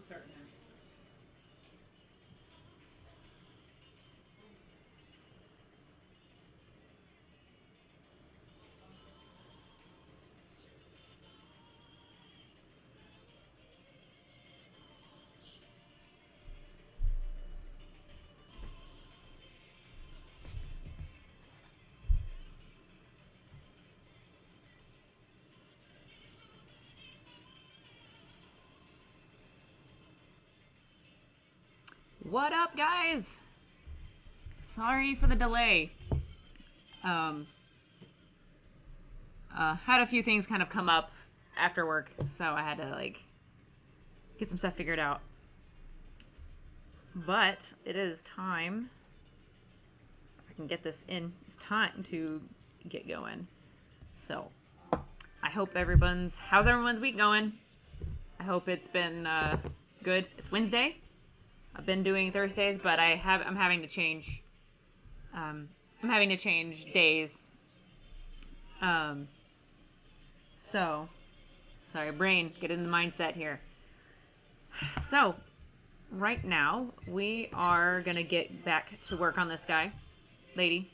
starting there. What up, guys? Sorry for the delay. Had a few things kind of come up after work, so I had to like get some stuff figured out. But it is time. If I can get this in, it's time to get going. So I hope how's everyone's week going? I hope it's been good. It's Wednesday. I've been doing Thursdays, but I'm having to change. I'm having to change days. So, sorry, brain, get in the mindset here. So, right now, we are gonna get back to work on this guy, lady.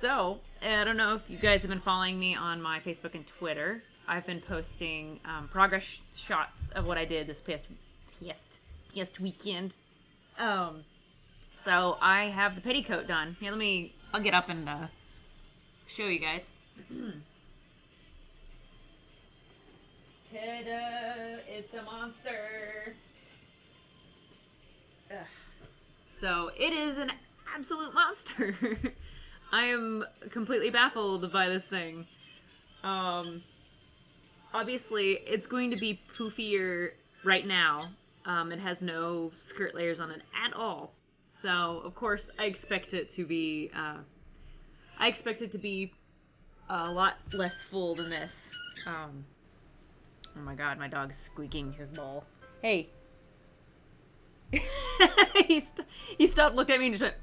So, I don't know if you guys have been following me on my Facebook and Twitter. I've been posting progress shots of what I did this past weekend. So I have the petticoat done. Here, I'll get up and show you guys. Ta-da! It's a monster. Ugh. So it is an absolute monster. I am completely baffled by this thing. Obviously, it's going to be poofier right now. It has no skirt layers on it at all. So, of course, I expect it to be a lot less full than this. Oh my god, my dog's squeaking his ball. Hey. he stopped, looked at me, and just went,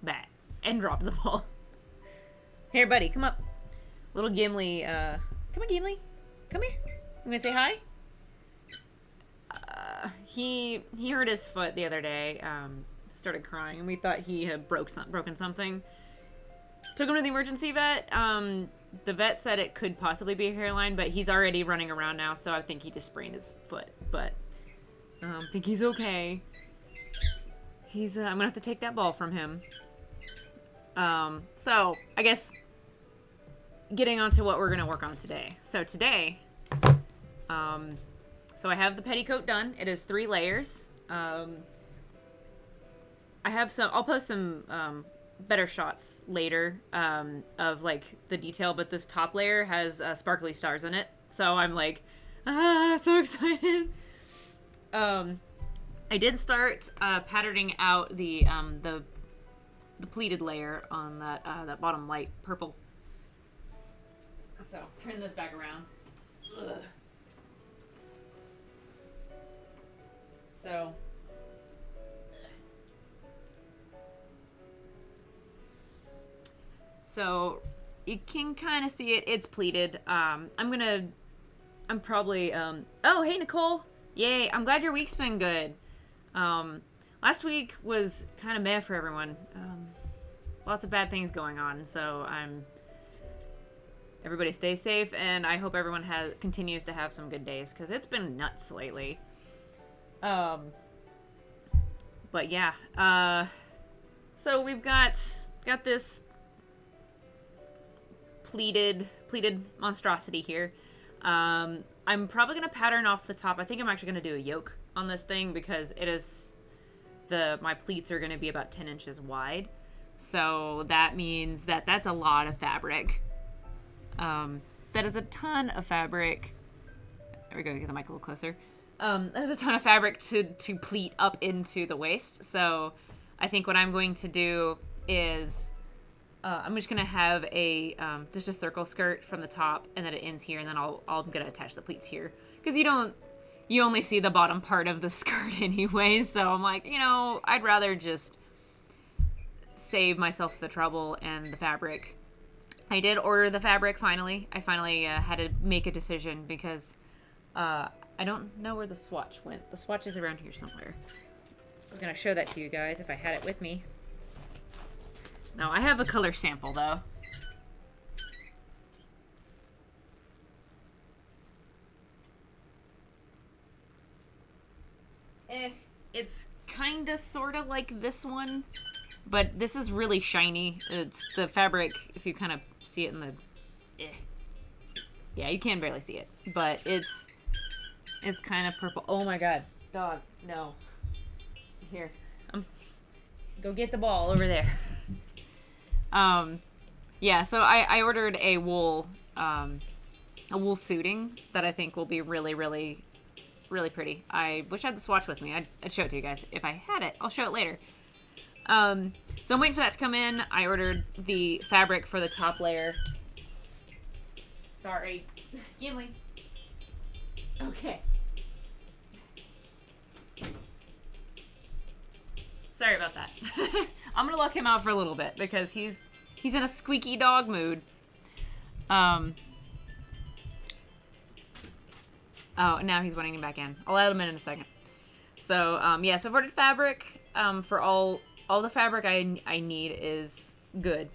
bah, and dropped the ball. Here, buddy, come up. Little Gimli, come on, Gimli. Come here. You wanna say hi? He hurt his foot the other day, started crying, and we thought he had broken something. Took him to the emergency vet. The vet said it could possibly be a hairline, but he's already running around now, so I think he just sprained his foot. But I think he's okay. I'm gonna have to take that ball from him. So I guess getting on to what we're gonna work on today. So today, so I have the petticoat done. It is 3 layers. I'll post some better shots later of like the detail, but this top layer has sparkly stars in it, so I'm like, so excited. I did start patterning out the pleated layer on that bottom light purple. So turn this back around. Ugh. So you can kind of see it. It's pleated. I'm probably, oh, hey, Nicole. Yay. I'm glad your week's been good. Last week was kind of meh for everyone. Lots of bad things going on. So everybody stay safe, and I hope everyone continues to have some good days, because it's been nuts lately. But yeah, so we've got this pleated monstrosity here. I'm probably gonna pattern off the top. I think I'm actually gonna do a yoke on this thing, because my pleats are gonna be about 10 inches wide. So that means that's a lot of fabric. That is a ton of fabric. There we go, get the mic a little closer. That is a ton of fabric to pleat up into the waist. So I think what I'm going to do is I'm just gonna have just a circle skirt from the top, and then it ends here, and then I'm gonna attach the pleats here, because you only see the bottom part of the skirt anyway. So I'm like, I'd rather just save myself the trouble and the fabric. I did order the fabric finally. I finally had to make a decision, because I don't know where the swatch went. The swatch is around here somewhere. I was gonna show that to you guys if I had it with me. No, I have a color sample though. It's kinda sorta like this one, but this is really shiny. It's the fabric, if you kind of see it in the... Yeah, you can barely see it, but it's kind of purple. Oh my god, dog, no. Here, go get the ball over there. Yeah, so I ordered a wool suiting that I think will be really, really, really pretty. I wish I had the swatch with me. I'd show it to you guys. If I had it, I'll show it later. So I'm waiting for that to come in. I ordered the fabric for the top layer. Sorry. Gimli. Okay. Sorry about that. I'm gonna lock him out for a little bit because he's in a squeaky dog mood. Oh, now he's wanting him back in. I'll add him in a second. So, yeah, so I've ordered fabric. For all the fabric I need is good.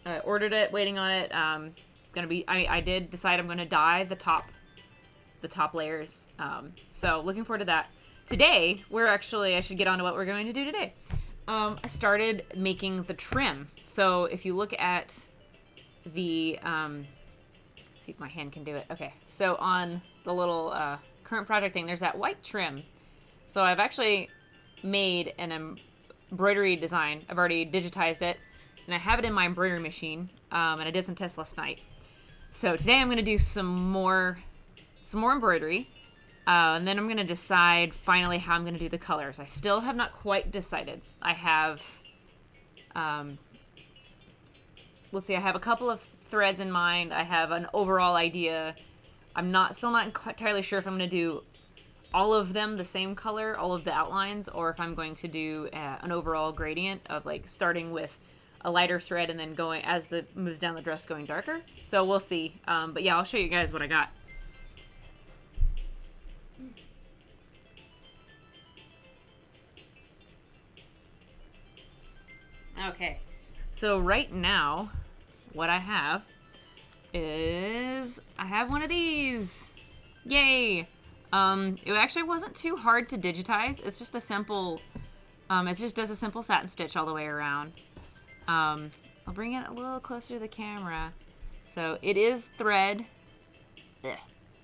I ordered it, waiting on it. I did decide I'm gonna dye the top layers. So looking forward to that. Today, I should get on to what we're going to do today. I started making the trim. So if you look at the, see if my hand can do it. Okay, so on the little current project thing, there's that white trim. So I've actually made an embroidery design. I've already digitized it, and I have it in my embroidery machine, and I did some tests last night. So today I'm going to do some more embroidery, and then I'm going to decide finally how I'm going to do the colors. I still have not quite decided. I have, let's see, I have a couple of threads in mind. I have an overall idea. I'm still not entirely sure if I'm going to do all of them the same color, all of the outlines, or if I'm going to do an overall gradient of like starting with a lighter thread and then going as the moves down the dress going darker. So we'll see. But yeah, I'll show you guys what I got. Okay, so right now, what I have is I have one of these. Yay! It actually wasn't too hard to digitize. It's just a simple, it just does a simple satin stitch all the way around. I'll bring it a little closer to the camera. So it is thread.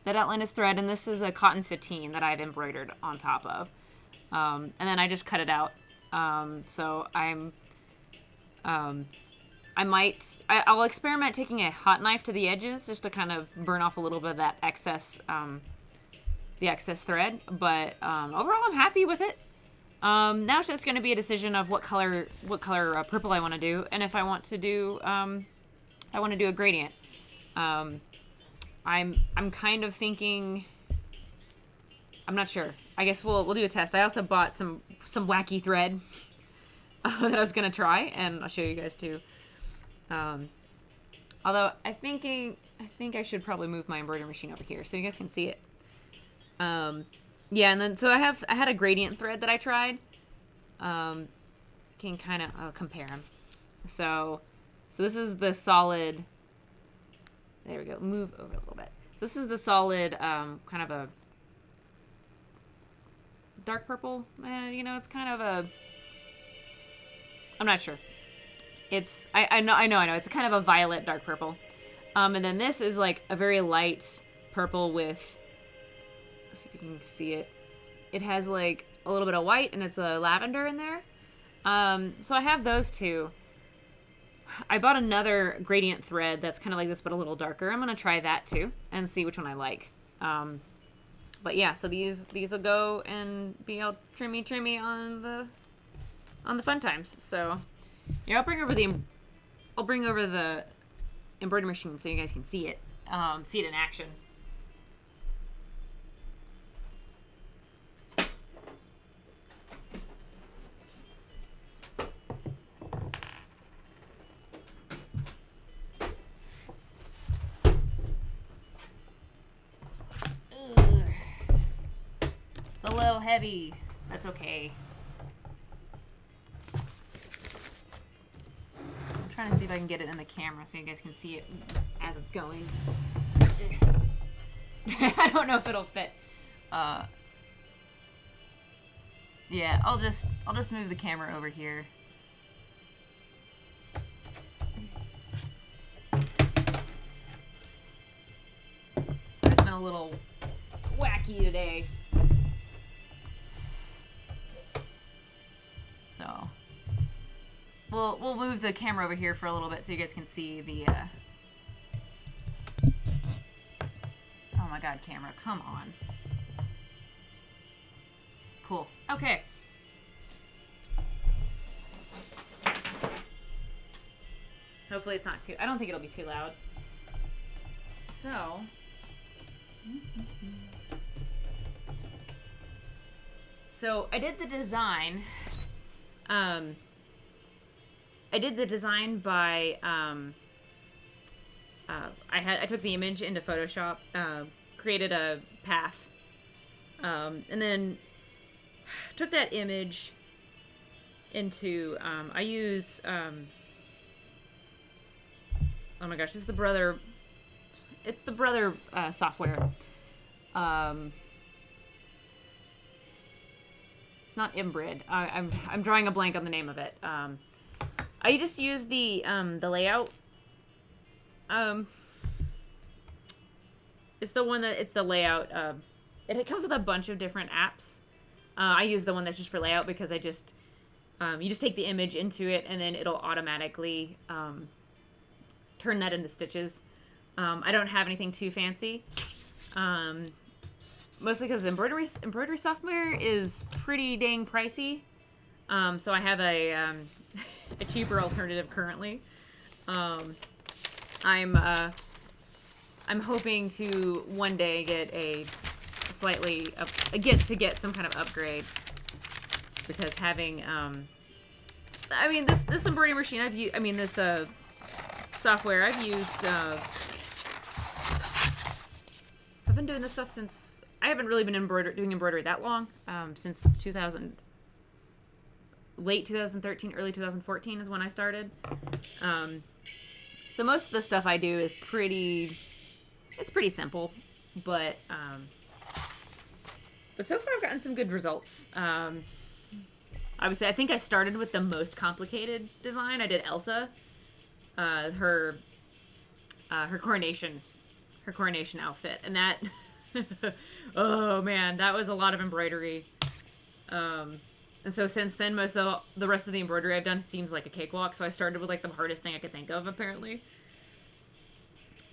That outline is thread, and this is a cotton sateen that I've embroidered on top of. And then I just cut it out. So I'll experiment taking a hot knife to the edges just to kind of burn off a little bit of that excess, the excess thread. But overall, I'm happy with it. Now it's just going to be a decision of what color purple I want to do, and if I want to do a gradient. I'm kind of thinking. I'm not sure. I guess we'll do a test. I also bought some wacky thread that I was gonna try, and I'll show you guys too. Although I think I should probably move my embroidery machine over here so you guys can see it. Yeah, and then so I had a gradient thread that I tried. Can kind of compare them. So this is the solid. There we go. Move over a little bit. This is the solid, kind of a dark purple. It's kind of a. I'm not sure. I know. It's kind of a violet dark purple. And then this is like a very light purple with. Let's see if you can see it. It has like a little bit of white and it's a lavender in there. So I have those two. I bought another gradient thread that's kind of like this but a little darker. I'm gonna try that too and see which one I like. But yeah, so these will go and be all trimmy on the fun times. So yeah, I'll bring over the embroidery machine so you guys can see it in action. little heavy. That's okay. I'm trying to see if I can get it in the camera so you guys can see it as it's going. I don't know if it'll fit. Yeah, I'll just move the camera over here. So it's been a little wacky today. So we'll move the camera over here for a little bit so you guys can see the oh my god, camera, come on. Cool. Okay. Hopefully it's not too... I don't think it'll be too loud. So... So, I did the design... I did the design by... I took the image into Photoshop, created a path, and then took that image into, I use, oh my gosh, it's the Brother software. It's not Embroidery. I'm drawing a blank on the name of it. I just use the layout. It's the layout. It comes with a bunch of different apps. I use the one that's just for layout because I just, you just take the image into it and then it'll automatically turn that into stitches. I don't have anything too fancy. Mostly because embroidery software is pretty dang pricey. So I have a cheaper alternative currently. I'm hoping to one day get get some kind of upgrade, because having I mean this embroidery machine this software I've used, so I've been doing this stuff since I haven't really been doing embroidery that long, since late 2013, early 2014 is when I started. So most of the stuff I do is pretty simple, but so far I've gotten some good results. Obviously, I think I started with the most complicated design. I did Elsa, her coronation outfit, and that, oh man, that was a lot of embroidery. And so since then, most of the rest of the embroidery I've done seems like a cakewalk. So I started with like the hardest thing I could think of, apparently.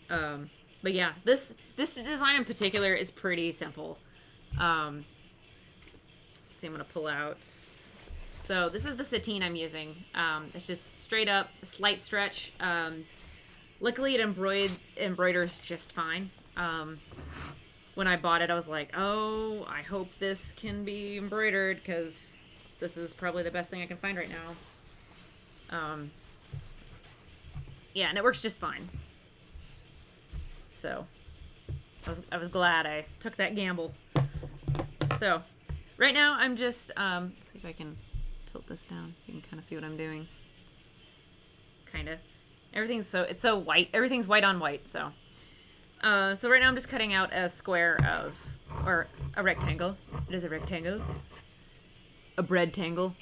But yeah, this design in particular is pretty simple. Let's see, I'm gonna pull out. So this is the sateen I'm using. It's just straight up, slight stretch. Luckily, it embroiders just fine. When I bought it, I was like, oh, I hope this can be embroidered, because this is probably the best thing I can find right now. Yeah, and it works just fine. So, I was glad I took that gamble. So, right now I'm just, let's see if I can tilt this down so you can kind of see what I'm doing. Kind of. It's so white. Everything's white on white, so. So right now I'm just cutting out a square or a rectangle. It is a rectangle. A breadtangle.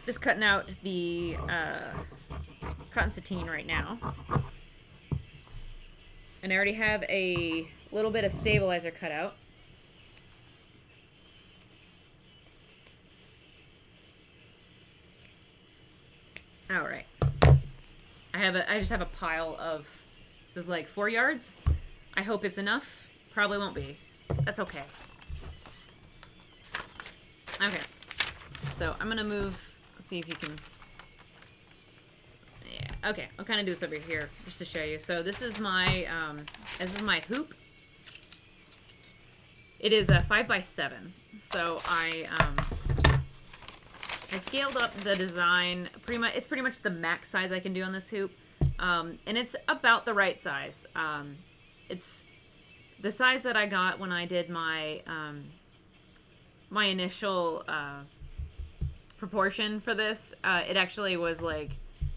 Just cutting out the cotton sateen right now. And I already have a little bit of stabilizer cut out. All right. I just have a pile of, this is like 4 yards. I hope it's enough. Probably won't be. That's okay. Okay. So I'm gonna move, see if you can, yeah, okay. I'll kind of do this over here just to show you. So this is my hoop. It is a 5x7. So I scaled up the design it's pretty much the max size I can do on this hoop. And it's about the right size. the size that I got when I did my my initial proportion for this, it actually was like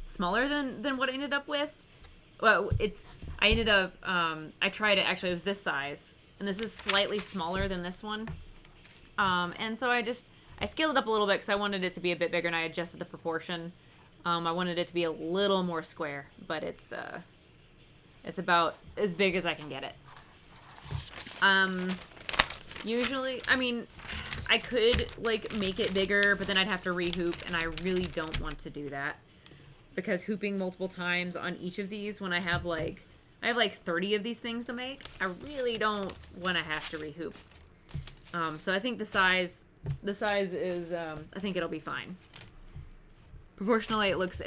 smaller than what I ended up with. Well, I ended up I tried it, actually it was this size, and this is slightly smaller than this one. And so I scaled it up a little bit because I wanted it to be a bit bigger, and I adjusted the proportion. I wanted it to be a little more square, but it's about as big as I can get it. Usually, I mean, I could, like, make it bigger, but then I'd have to re-hoop, and I really don't want to do that. Because hooping multiple times on each of these, when I have, like 30 of these things to make, I really don't want to have to re-hoop. So I think the size is, I think it'll be fine. Proportionally, it looks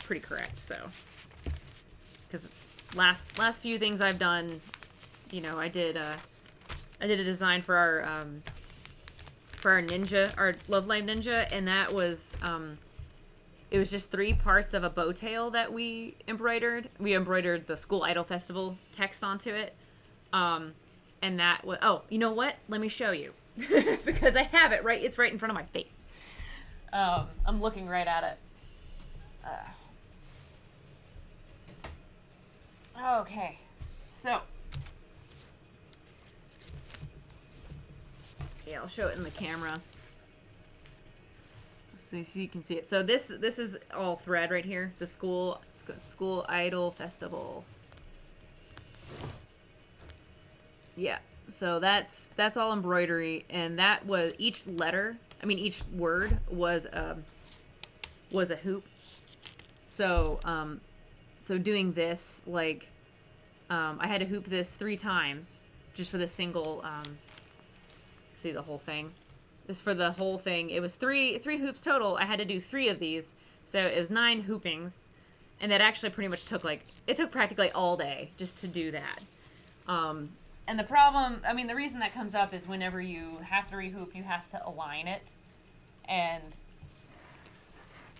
pretty correct, so. Because last few things I've done, you know, I did a design for our ninja, our Love Live Ninja, and that was, it was just 3 parts of a bow tail that we embroidered. We embroidered the School Idol Festival text onto it. And that was, oh, you know what? Let me show you. Because I have it right, it's right in front of my face. I'm looking right at it. Okay, so. Yeah, I'll show it in the camera. So you can see it. So this is all thread right here. The School Idol Festival. Yeah. So that's all embroidery, and that was each word was a hoop. So so doing this, like, I had to hoop this 3 times just for the single. See the whole thing. Just for the whole thing, it was three hoops total. I had to do 3 of these, so it was 9 hoopings, and that actually pretty much took it took practically all day just to do that. And the problem, I mean, the reason that comes up is whenever you have to rehoop, you have to align it, and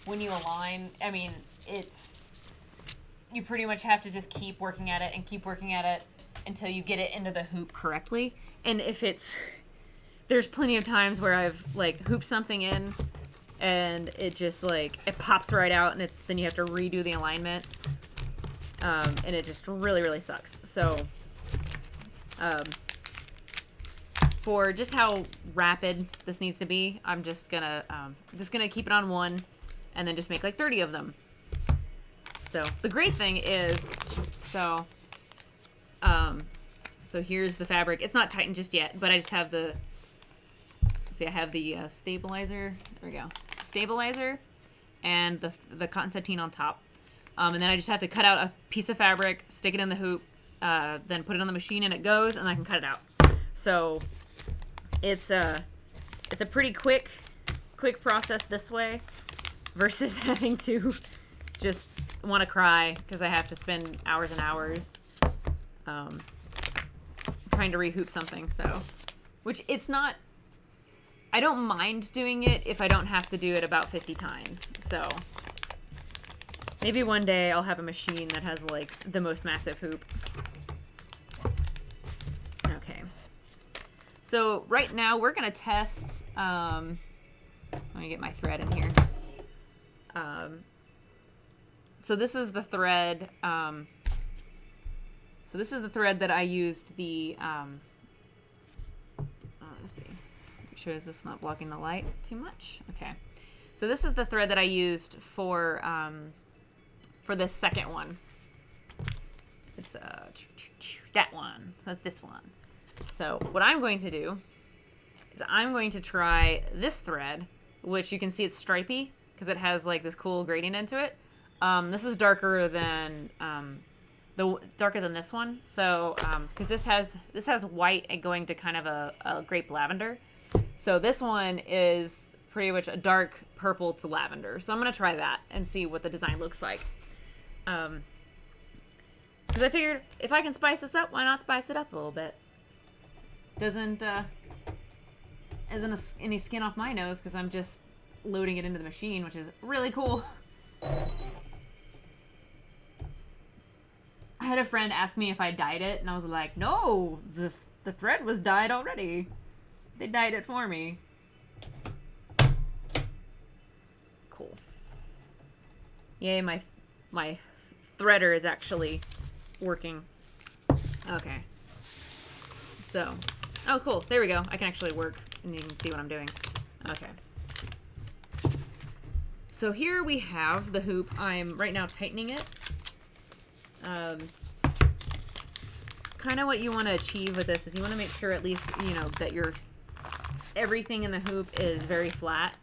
when you align, I mean, you pretty much have to just keep working at it and keep working at it until you get it into the hoop correctly. And there's plenty of times where I've, like, hooped something in and it just, like, it pops right out, and then you have to redo the alignment. And it just really, really sucks. So, for just how rapid this needs to be, I'm just gonna keep it on 1 and then just make like 30 of them. So the great thing is, so here's the fabric. It's not tightened just yet, but I just have the stabilizer. There we go. Stabilizer and the cotton sateen on top. And then I just have to cut out a piece of fabric, stick it in the hoop, then put it on the machine, and it goes, and I can cut it out. So it's a pretty quick process this way versus having to just want to cry because I have to spend hours and hours trying to rehoop something. So, which it's not. I don't mind doing it if I don't have to do it about 50 times. So maybe one day I'll have a machine that has, like, the most massive hoop. Okay. So right now we're going to test, so let me get my thread in here. So this is the thread, that I used the, let's see. Make sure is this not blocking the light too much? Okay. So this is the thread that I used for the second one. It's that one. So that's this one. So what I'm going to do is I'm going to try this thread, which you can see it's stripy because it has, like, this cool gradient into it. This is darker than this one. So because this has white going to kind of a grape lavender. So this one is pretty much a dark purple to lavender. So I'm gonna try that and see what the design looks like. Because I figured if I can spice this up, why not spice it up a little bit? Isn't any skin off my nose because I'm just loading it into the machine, which is really cool. had a friend ask me if I dyed it, and I was like, no, the thread was dyed already. They dyed it for me. Cool. Yay, my threader is actually working. Okay. So, oh cool, there we go. I can actually work, and you can see what I'm doing. Okay. So here we have the hoop. I'm right now tightening it. Kind of what you want to achieve with this is you want to make sure at least, you know, that everything in the hoop is very flat.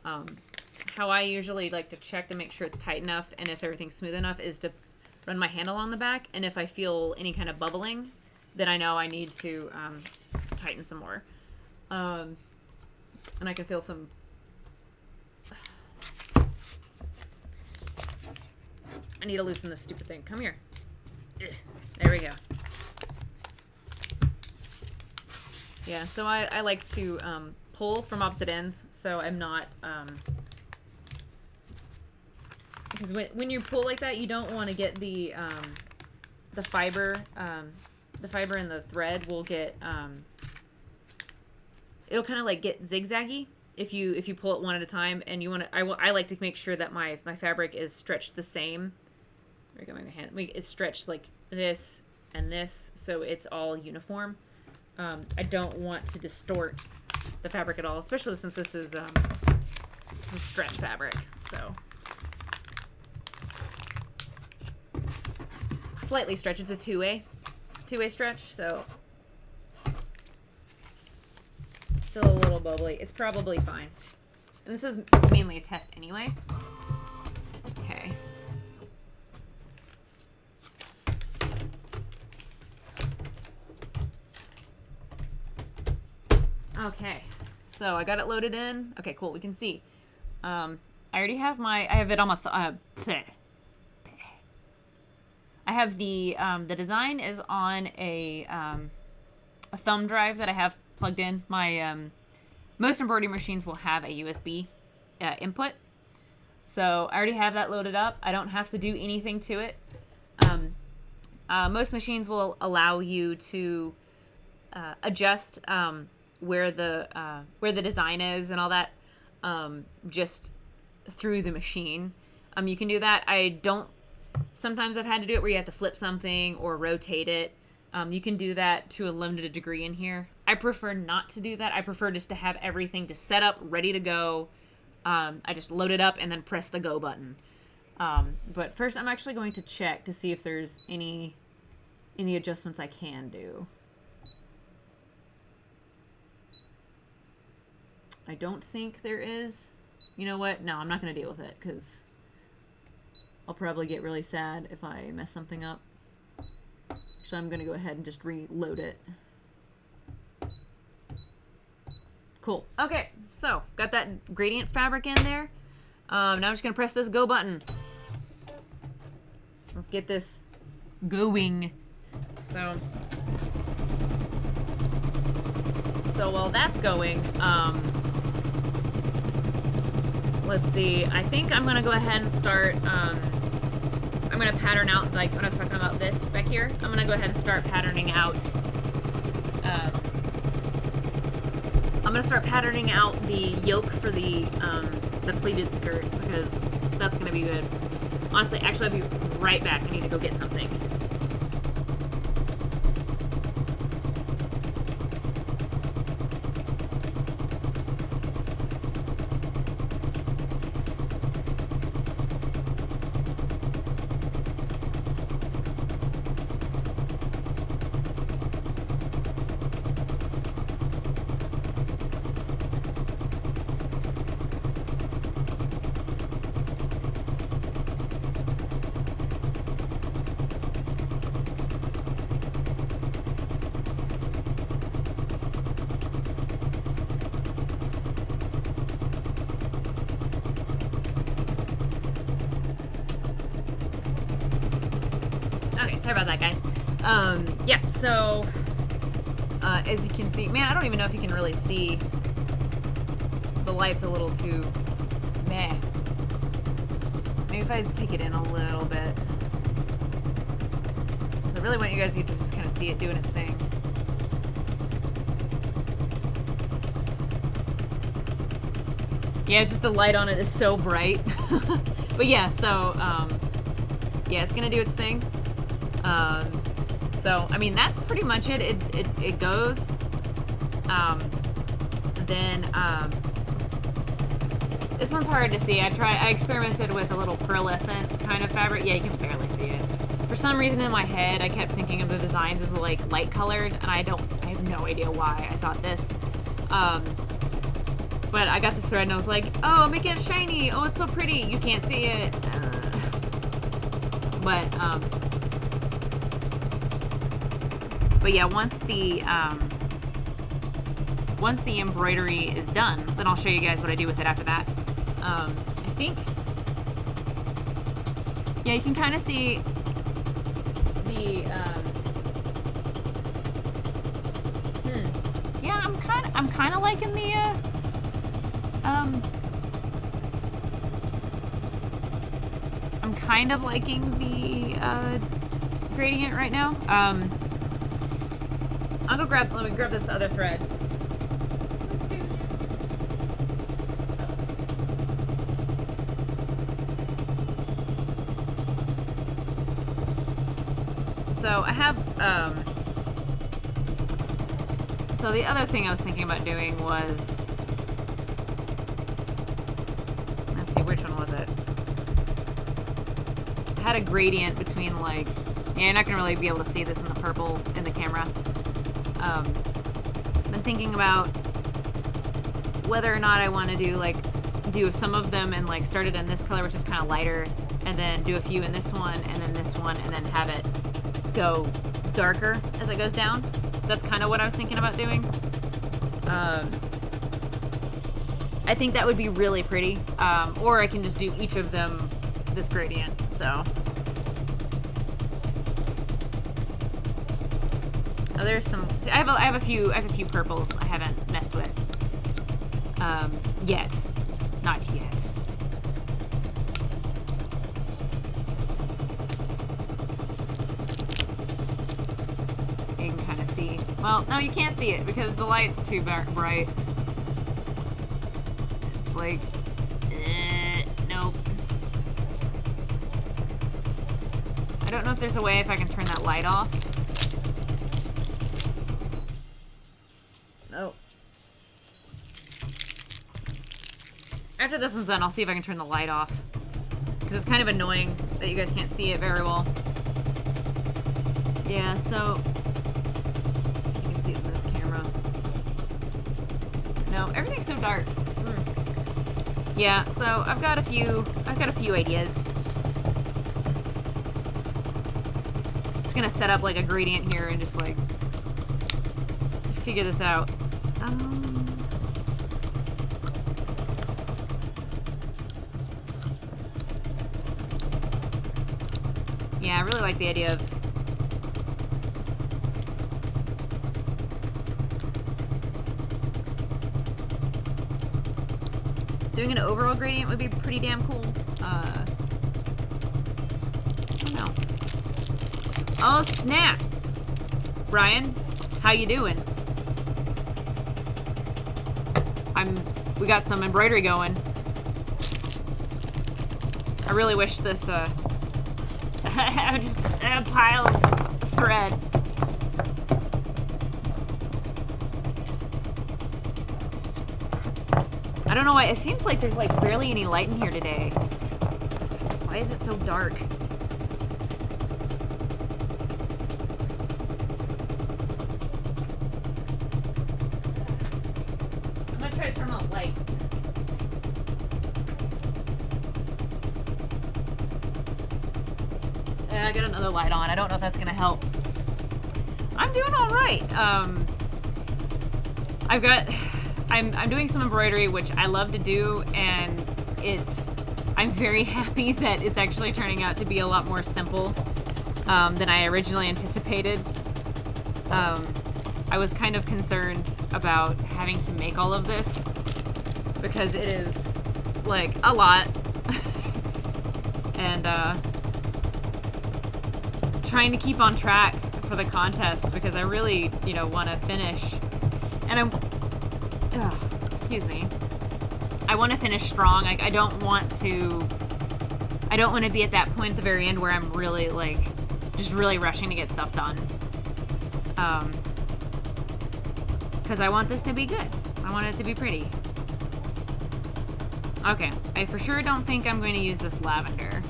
How I usually like to check to make sure it's tight enough and if everything's smooth enough is to run my handle on the back, and if I feel any kind of bubbling, then I know I need to tighten some more. And I can feel some... I need to loosen this stupid thing. Come here. Ugh. There we go. Yeah, so I like to pull from opposite ends, so I'm not... because when you pull like that, you don't want to get the fiber... the fiber in the thread will get... it'll kind of like get zigzaggy if you pull it one at a time, and you want to... I like to make sure that my fabric is stretched the same. There we go, my hand. It's stretched like this and this, so it's all uniform. I don't want to distort the fabric at all, especially since this is stretch fabric. So slightly stretch. It's a two-way stretch, so it's still a little bubbly. It's probably fine. And this is mainly a test anyway. Okay. Okay, so I got it loaded in. Okay, cool. We can see. I already have I have it on my. I have the design is on a thumb drive that I have plugged in. My most embroidery machines will have a USB input, so I already have that loaded up. I don't have to do anything to it. Most machines will allow you to adjust. Where the design is and all that, just through the machine. You can do that. Sometimes I've had to do it where you have to flip something or rotate it. You can do that to a limited degree in here. I prefer not to do that. I prefer just to have everything just set up, ready to go. I just load it up and then press the go button. But first I'm actually going to check to see if there's any adjustments I can do. I don't think there is. You know what? No, I'm not going to deal with it because I'll probably get really sad if I mess something up. So I'm going to go ahead and just reload it. Cool. Okay, so got that gradient fabric in there. Now I'm just going to press this go button. Let's get this going. So while that's going, let's see. I think I'm gonna go ahead and start. I'm gonna pattern out, like when I was talking about this back here. I'm gonna go ahead and start patterning out. I'm gonna start patterning out the yoke for the pleated skirt because that's gonna be good. Honestly, actually, I'll be right back. I need to go get something. Sorry about that, guys. Yeah, so, as you can see, man, I don't even know if you can really see. The light's a little too meh. Maybe if I take it in a little bit. I really want you guys to just kind of see it doing its thing. Yeah, it's just the light on it is so bright. But yeah, so, yeah, it's gonna do its thing. So, I mean, that's pretty much it. It goes. This one's hard to see. I experimented with a little pearlescent kind of fabric. Yeah, you can barely see it. For some reason in my head, I kept thinking of the designs as like light colored, and I have no idea why I thought this. But I got this thread and I was like, oh, make it shiny. Oh, it's so pretty. You can't see it. But yeah, once the embroidery is done, then I'll show you guys what I do with it after that. I think, yeah, you can kind of see the, yeah, I'm kind of liking the, I'm kind of liking the, gradient right now. I'll go let me grab this other thread. So I have, so the other thing I was thinking about doing was, let's see, which one was it? I had a gradient between like, yeah, you're not gonna really be able to see this in the purple in the camera. Been thinking about whether or not I want to do some of them and like start it in this color, which is kind of lighter, and then do a few in this one, and then this one, and then have it go darker as it goes down. That's kind of what I was thinking about doing. I think that would be really pretty. Or I can just do each of them this gradient. So. Oh, there's some. See, I have a few purples I haven't messed with. Yet, not yet. You can kind of see. Well, no, you can't see it because the light's too bright. It's like, nope. I don't know if there's a way if I can turn that light off. Oh. After this one's done, I'll see if I can turn the light off. Because it's kind of annoying that you guys can't see it very well. Yeah, so... let's see if you can see it in this camera. No, everything's so dark. Yeah, so I've got a few ideas. Just gonna set up like a gradient here and just like figure this out. Yeah, I really like the idea of doing an overall gradient would be pretty damn cool. I don't know. Oh snap! Brian, how you doing? We got some embroidery going. I really wish this, I just a pile of thread. I don't know why, it seems like there's like barely any light in here today. Why is it so dark? I'm gonna try to turn on the light. I got another light on. I don't know if that's gonna help. I'm doing all right. I'm doing some embroidery, which I love to do, and I'm very happy that it's actually turning out to be a lot more simple than I originally anticipated. I was kind of concerned about having to make all of this because it is like a lot, and trying to keep on track for the contest because I really, you know, want to finish. And excuse me. I want to finish strong. I don't want to be at that point at the very end where I'm really, like, just really rushing to get stuff done. Because I want this to be good. I want it to be pretty. Okay, I for sure don't think I'm going to use this lavender.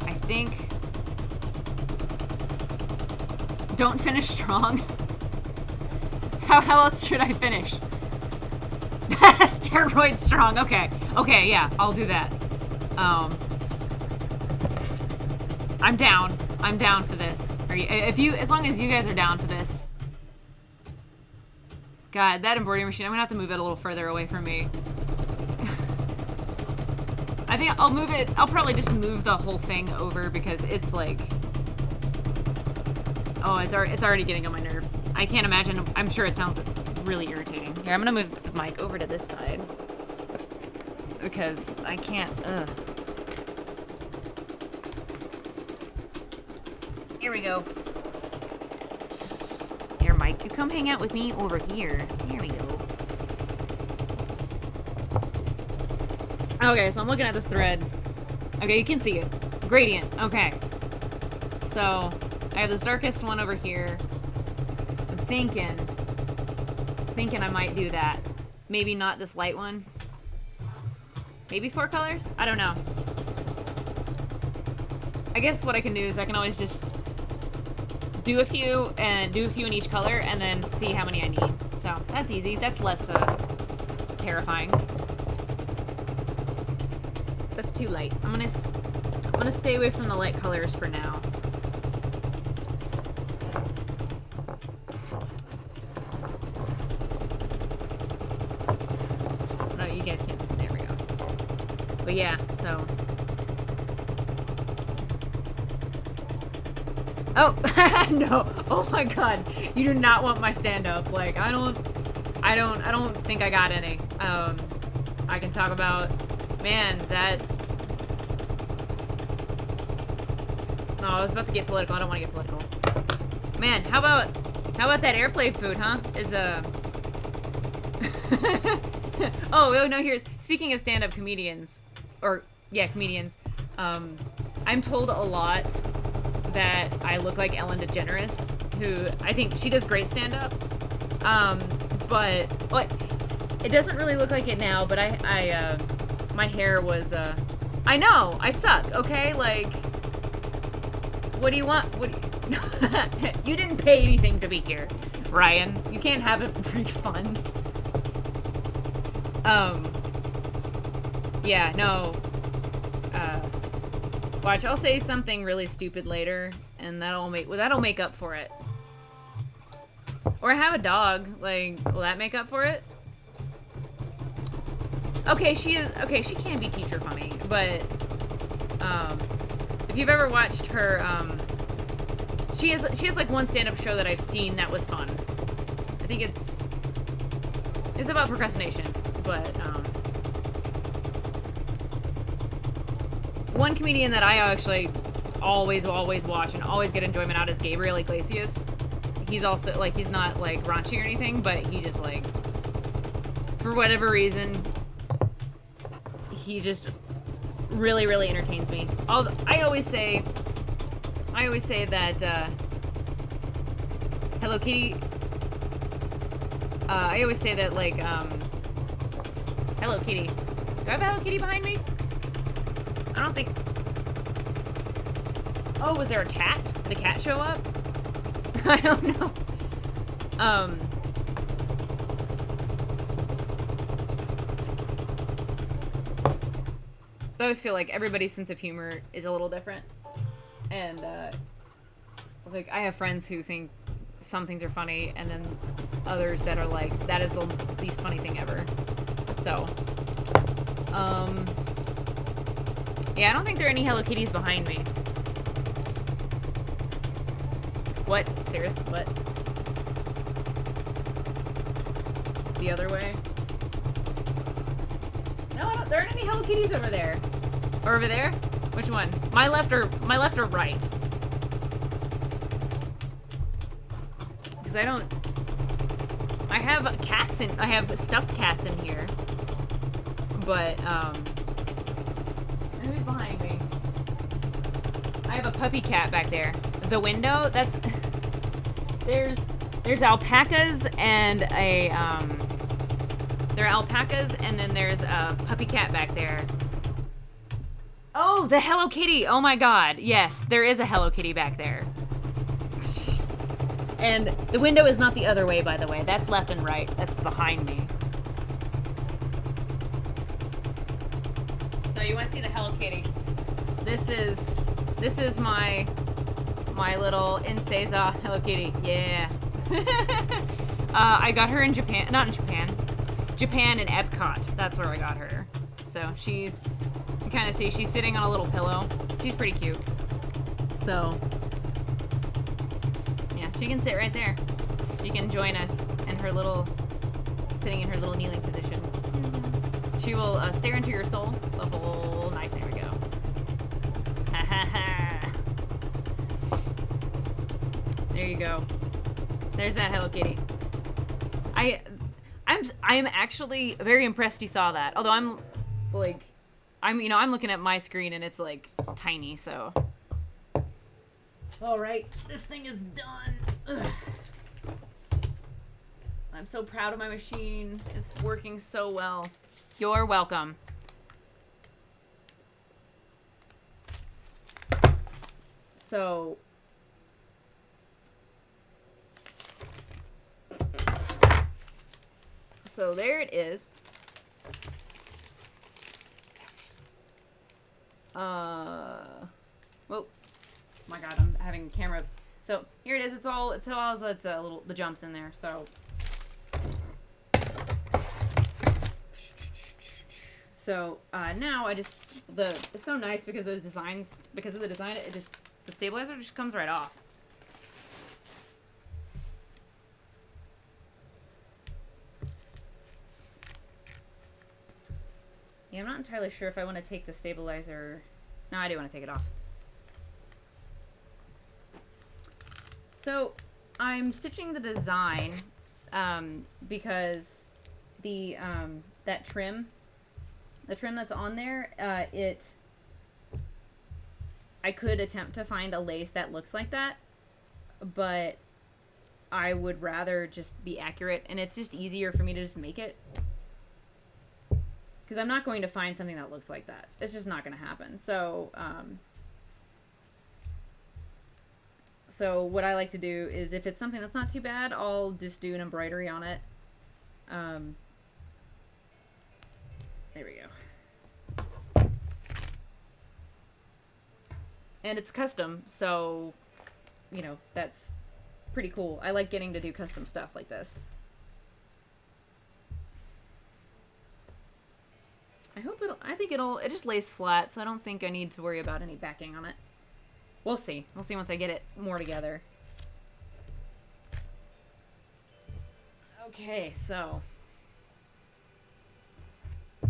I think... Don't finish strong. How else should I finish? Steroid strong, okay. Okay, yeah, I'll do that. I'm down. I'm down for this. As long as you guys are down for this. God, that embroidery machine, I'm gonna have to move it a little further away from me. I think I'll move it, I'll probably just move the whole thing over because it's like... Oh, it's already getting on my nerves. I can't imagine, I'm sure it sounds really irritating. Here, I'm gonna move the mic over to this side. Because I can't, Here we go. Here, Mike, you come hang out with me over here. Here we go. Okay, so I'm looking at this thread. Okay, you can see it. Gradient, okay. So, I have this darkest one over here. I'm thinking I might do that. Maybe not this light one. Maybe 4 colors? I don't know. I guess what I can do is I can always just do a few in each color and then see how many I need. So that's easy. That's less terrifying. That's too light. I'm gonna stay away from the light colors for now. No, you guys can't. There we go. But yeah, so. Oh, no. Oh my god. You do not want my stand-up. Like, I don't think I got any. I can talk about, man, that... No, I was about to get political. I don't want to get political. Man, how about that airplane food, huh? Oh, no, here's... Speaking of stand-up comedians, comedians, I'm told a lot that I look like Ellen DeGeneres, who I think she does great stand-up. But it doesn't really look like it now, but my hair was, I know, I suck, okay? Like, what do you want? You didn't pay anything to be here, Ryan. You can't have a refund. Yeah, no. Watch, I'll say something really stupid later, and that'll make up for it. Or I have a dog. Like, will that make up for it? Okay, she can be teacher funny, but if you've ever watched her, she has like one stand-up show that I've seen that was fun. I think it's about procrastination, but one comedian that I actually always watch and always get enjoyment out is Gabriel Iglesias. He's also, like, he's not, like, raunchy or anything, but he just, like, for whatever reason, he just really, really entertains me. I always say that, Hello Kitty, I always say that, like, Hello Kitty. Do I have a Hello Kitty behind me? I don't think... Oh, was there a cat? Did the cat show up? I don't know. I always feel like everybody's sense of humor is a little different. And, like, I have friends who think some things are funny, and then others that are like, that is the least funny thing ever. So, yeah, I don't think there are any Hello Kitties behind me. What? Sarah? What? The other way? No, there aren't any Hello Kitties over there. Or over there? Which one? My left or right? Because I have cats I have stuffed cats in here. But, who's behind me? I have a puppy cat back there. The window, that's, there's alpacas and there are alpacas and then there's a puppy cat back there. Oh, the Hello Kitty. Oh my God. Yes, there is a Hello Kitty back there. And the window is not the other way, by the way. That's left and right. That's behind me. So you want to see the Hello Kitty? This is my little Incesa Hello Kitty. Yeah. I got her in Japan. Not in Japan. Japan and Epcot. That's where I got her. So you can kind of see she's sitting on a little pillow. She's pretty cute. So yeah, she can sit right there. She can join us in her little, sitting in her little kneeling position. She will stare into your soul the whole night. There we go. Ha ha ha. There you go. There's that Hello Kitty. I'm actually very impressed you saw that. Although I'm looking at my screen and it's like tiny, so. All right, this thing is done. Ugh. I'm so proud of my machine. It's working so well. You're welcome. So there it is. Whoa. My God, I'm having camera. So here it is. It's a little, the jumps in there. So now it's so nice because of the design, the stabilizer just comes right off. Yeah, I'm not entirely sure if I want to take the stabilizer. No, I do want to take it off. So I'm stitching the design because the trim that's on there, I could attempt to find a lace that looks like that, but I would rather just be accurate, and it's just easier for me to just make it. Because I'm not going to find something that looks like that. It's just not going to happen. So, so what I like to do is if it's something that's not too bad, I'll just do an embroidery on it. There we go. And it's custom, so, you know, that's pretty cool. I like getting to do custom stuff like this. It just lays flat, so I don't think I need to worry about any backing on it. We'll see. We'll see once I get it more together. Okay, so. I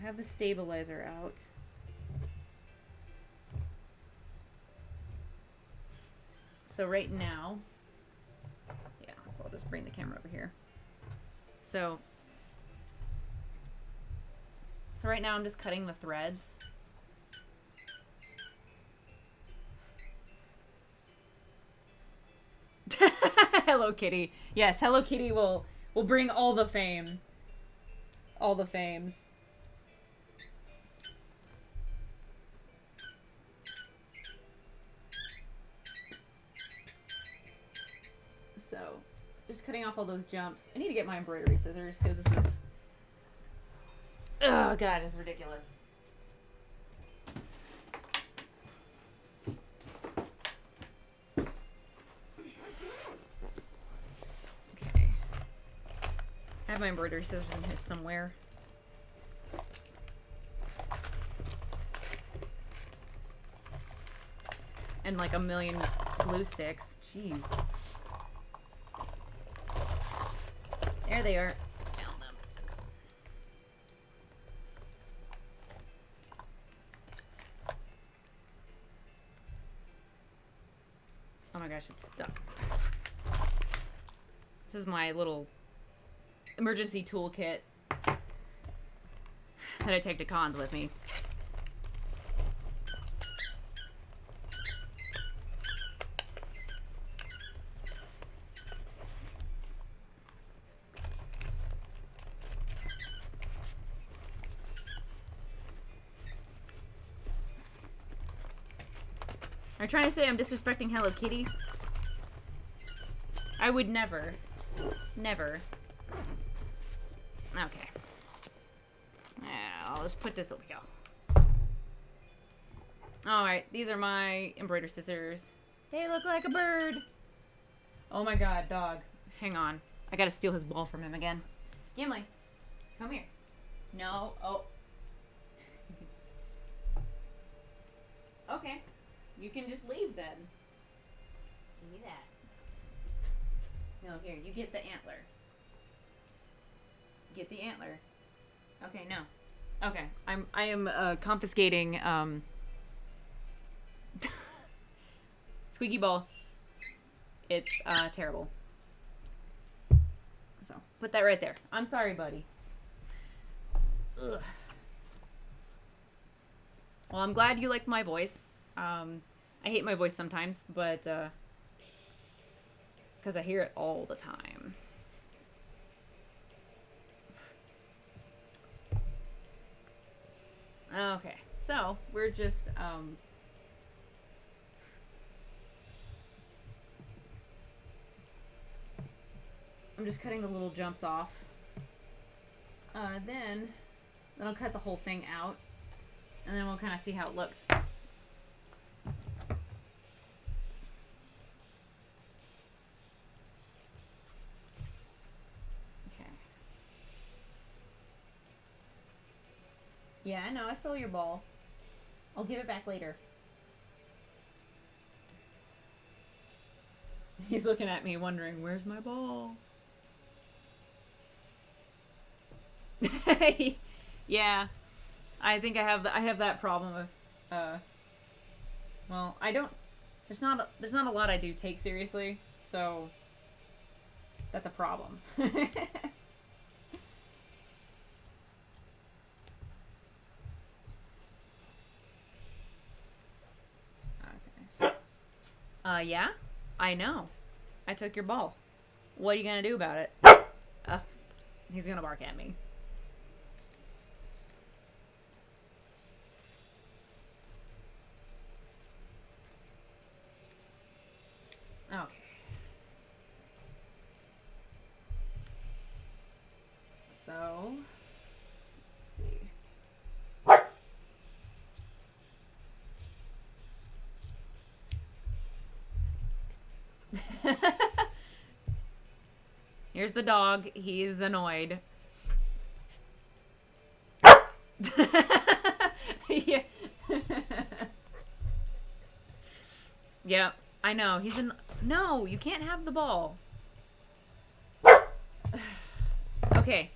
have the stabilizer out. So right now, yeah, so I'll just bring the camera over here. So right now I'm just cutting the threads. Hello Kitty. Yes, Hello Kitty will bring all the fame. All the fames. So, just cutting off all those jumps. I need to get my embroidery scissors because this is... Oh God, it's ridiculous. Okay. I have my embroidery scissors in here somewhere. And like a million glue sticks. Jeez. There they are. Found them. Oh my gosh, it's stuck. This is my little emergency toolkit that I take to cons with me. Are you trying to say I'm disrespecting Hello Kitty? I would never. Never. Okay. I'll just put this over here. Alright, these are my embroidery scissors. They look like a bird. Oh my god, dog. Hang on. I gotta steal his ball from him again. Gimli, come here. No. Oh. Okay. You can just leave then. Give me that. No, here, you get the antler. Get the antler. Okay, no. Okay, I am confiscating Squeaky Ball. It's terrible. So, put that right there. I'm sorry, buddy. Ugh. Well, I'm glad you liked my voice. I hate my voice sometimes, but because I hear it all the time. Okay, so we're just I'm just cutting the little jumps off. Then I'll cut the whole thing out, and then we'll kind of see how it looks. Yeah, I know. I stole your ball. I'll give it back later. He's looking at me wondering, where's my ball? Yeah. I think I have that problem of well, I don't there's not a lot I do take seriously, so that's a problem. Yeah, I know. I took your ball. What are you gonna do about it? He's gonna bark at me. Okay. So, let's see. Here's the dog. He's annoyed. Yeah. Yeah, I know. He's an... No, you can't have the ball. Okay.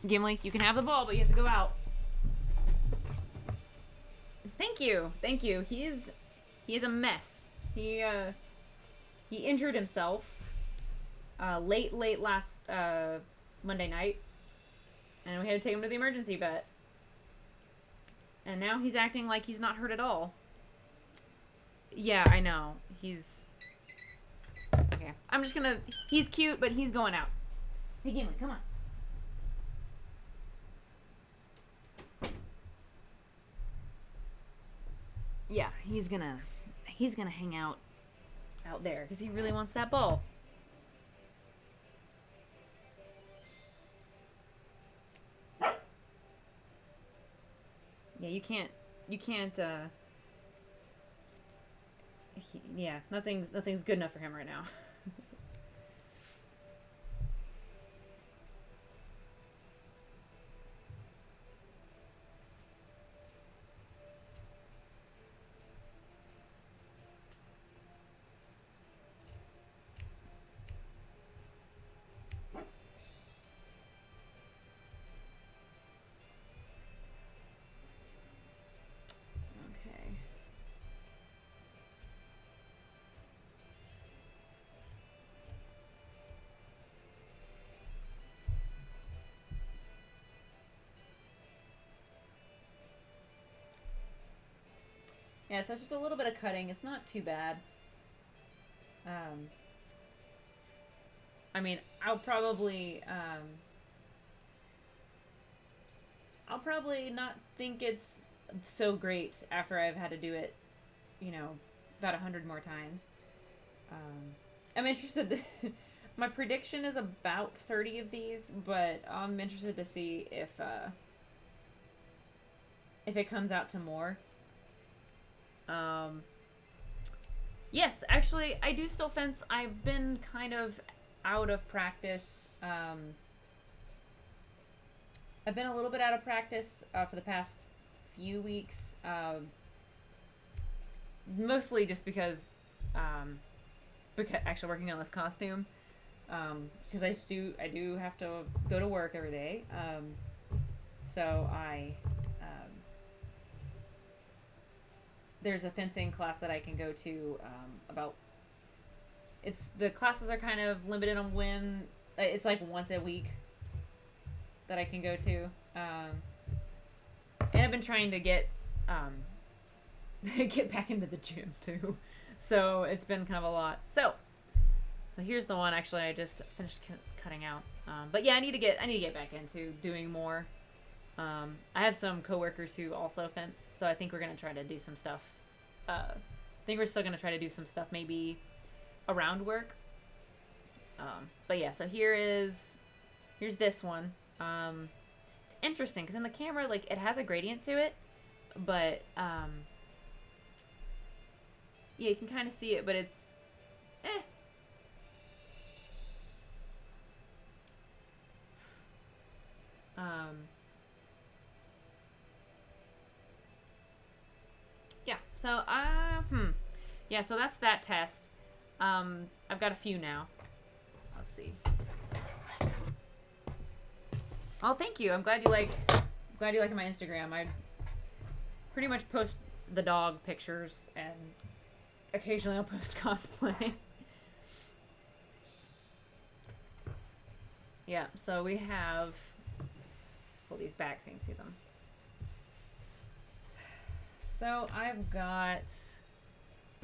Gimli, you can have the ball, but you have to go out. Thank you. Thank you. He is a mess. He injured himself late last Monday night, and we had to take him to the emergency vet. And now he's acting like he's not hurt at all. Yeah, I know. He's... Okay. I'm just gonna... He's cute, but he's going out. Hey, Gimli, come on. Yeah, he's gonna hang out there because he really wants that ball. Yeah, you can't yeah, nothing's good enough for him right now. Yeah, so it's just a little bit of cutting. It's not too bad. I mean, I'll probably not think it's so great after I've had to do it, you know, about 100 more times. I'm interested. My prediction is about 30 of these, but I'm interested to see if it comes out to more. Yes, actually, I do still fence. I've been kind of out of practice. I've been a little bit out of practice for the past few weeks. Mostly just because actually working on this costume. Because I do have to go to work every day. So there's a fencing class that I can go to the classes are kind of limited on when, it's like once a week that I can go to. And I've been trying to get back into the gym too. So it's been kind of a lot. So here's the one actually I just finished cutting out. But yeah, I need to get back into doing more. I have some coworkers who also fence, so I think we're gonna try to do some stuff. I think we're still gonna try to do some stuff maybe around work. But yeah, so here's this one. It's interesting because in the camera, like, it has a gradient to it, but yeah, you can kind of see it, but it's yeah, so yeah, so that's that test. I've got a few now. Let's see. Oh, thank you. I'm glad you like my Instagram. I pretty much post the dog pictures, and occasionally I'll post cosplay. Yeah, so we have, pull these back so you can see them. So I've got,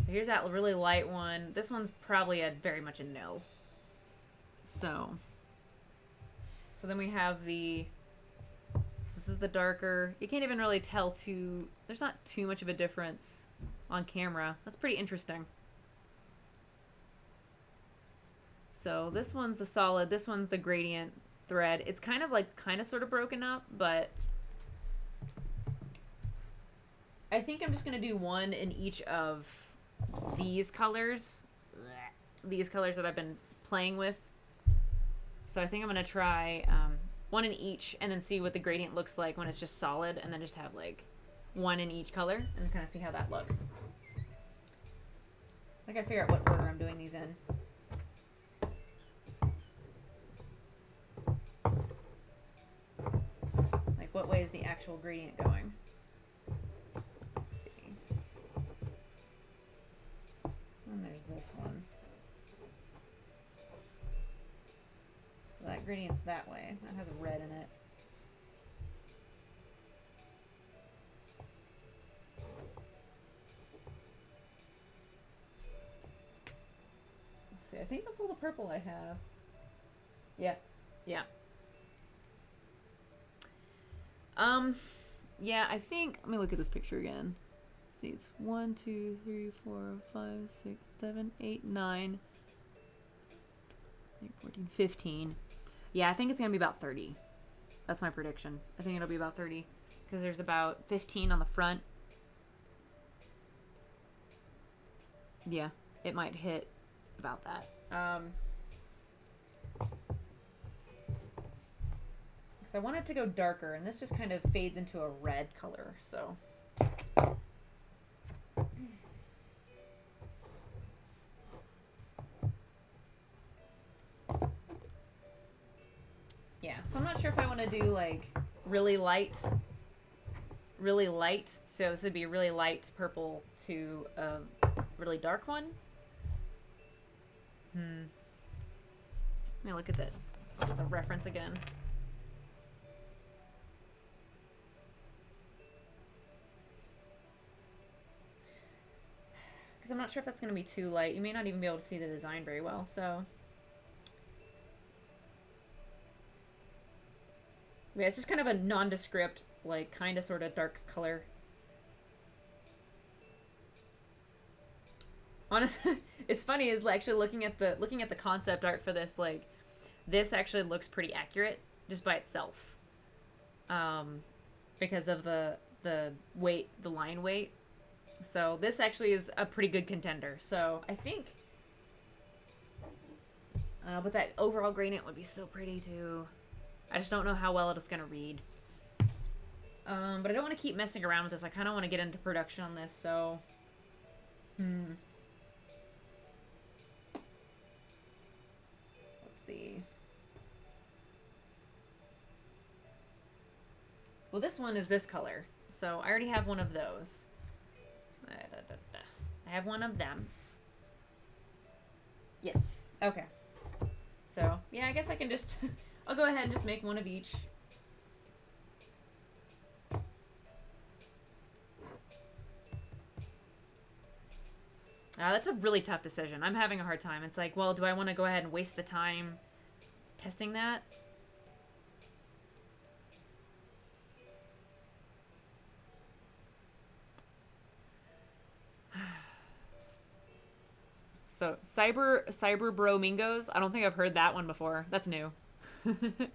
here's that really light one. This one's probably very much a no. So then we have this is the darker. You can't even really tell there's not too much of a difference on camera. That's pretty interesting. So this one's the solid, this one's the gradient thread. It's kind of sort of broken up, but I think I'm just going to do one in each of these colors. These colors that I've been playing with. So I think I'm going to try one in each and then see what the gradient looks like when it's just solid, and then just have like one in each color and kind of see how that looks. I gotta figure out what order I'm doing these in. Like, what way is the actual gradient going? Let's see. And there's this one. So that gradient's that way. That has red in it. Let's see, I think that's all the purple I have. Yeah. Yeah. Yeah, I think, let me look at this picture again. Let's see, it's 1, 2, 3, 4, 5, 6, 7, 8, 9, 14, 15. Yeah, I think it's gonna be about 30. That's my prediction. I think it'll be about 30 because there's about 15 on the front. Yeah, it might hit about that. Because I want it to go darker, and this just kind of fades into a red color, so. Yeah, so I'm not sure if I want to do like really light, so this would be a really light purple to a really dark one. Let me look at the reference again. because I'm not sure if that's going to be too light. You may not even be able to see the design very well, so... Yeah, it's just kind of a nondescript, like, kind of sort of dark color. Honestly, it's funny is actually looking at the concept art for this, like, this actually looks pretty accurate just by itself. Because of the weight, the line weight. So this actually is a pretty good contender. So I think, but that overall gradient would be so pretty too. I just don't know how well it's gonna read. But I don't want to keep messing around with this. I kind of want to get into production on this. So, let's see. Well, this one is this color, so I already have one of those. I have one of them. Yes. Okay. So, yeah, I guess I can just... I'll go ahead and just make one of each. That's a really tough decision. I'm having a hard time. It's like, well, do I want to go ahead and waste the time testing that? So, Cyber Bro Mingos. I don't think I've heard that one before. That's new. Let me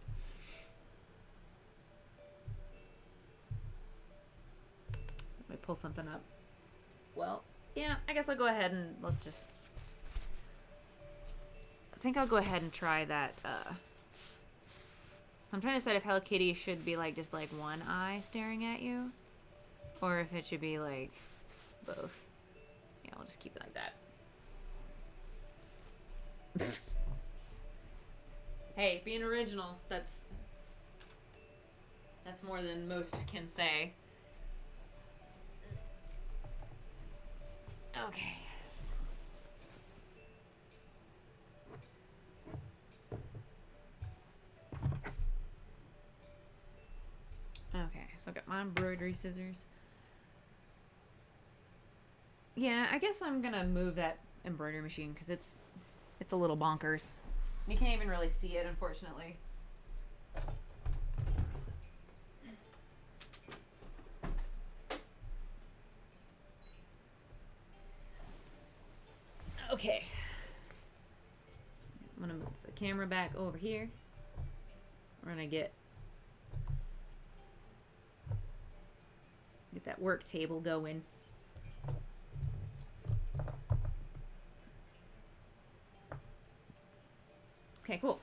pull something up. Well, yeah, I guess I'll go ahead and let's just... I think I'll go ahead and try that. I'm trying to decide if Hello Kitty should be like just like one eye staring at you, or if it should be like both. Yeah, I'll just keep it like that. Hey, being original, that's more than most can say. Okay. Okay, so I've got my embroidery scissors. Yeah, I guess I'm gonna move that embroidery machine because it's a little bonkers. You can't even really see it, unfortunately. Okay. I'm gonna move the camera back over here. We're gonna get that work table going. Okay, cool.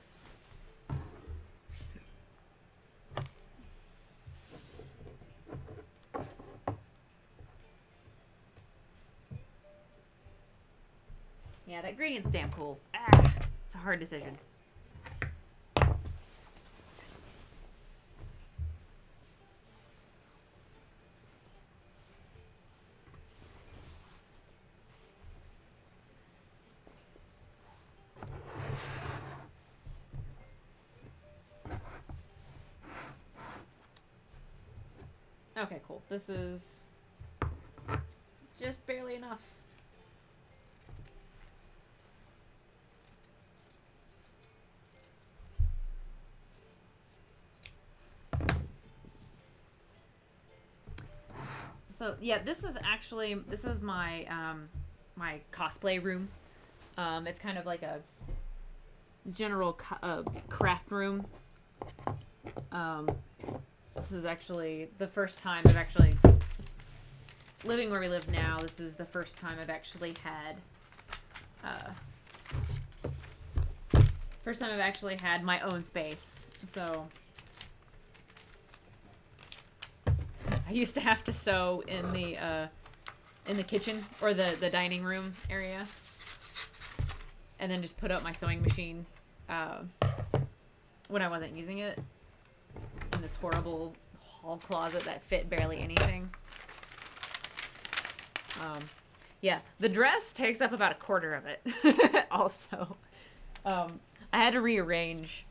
Yeah, that gradient's damn cool. Ah, it's a hard decision. Okay, cool. This is just barely enough. So yeah, this is my my cosplay room. It's kind of like a general craft room. This is actually the first time I've actually living where we live now. This is the first time I've actually had my own space. So I used to have to sew in the kitchen or the dining room area, and then just put up my sewing machine when I wasn't using it in this horrible hall closet that fit barely anything. Yeah, the dress takes up about a quarter of it. Also, I had to rearrange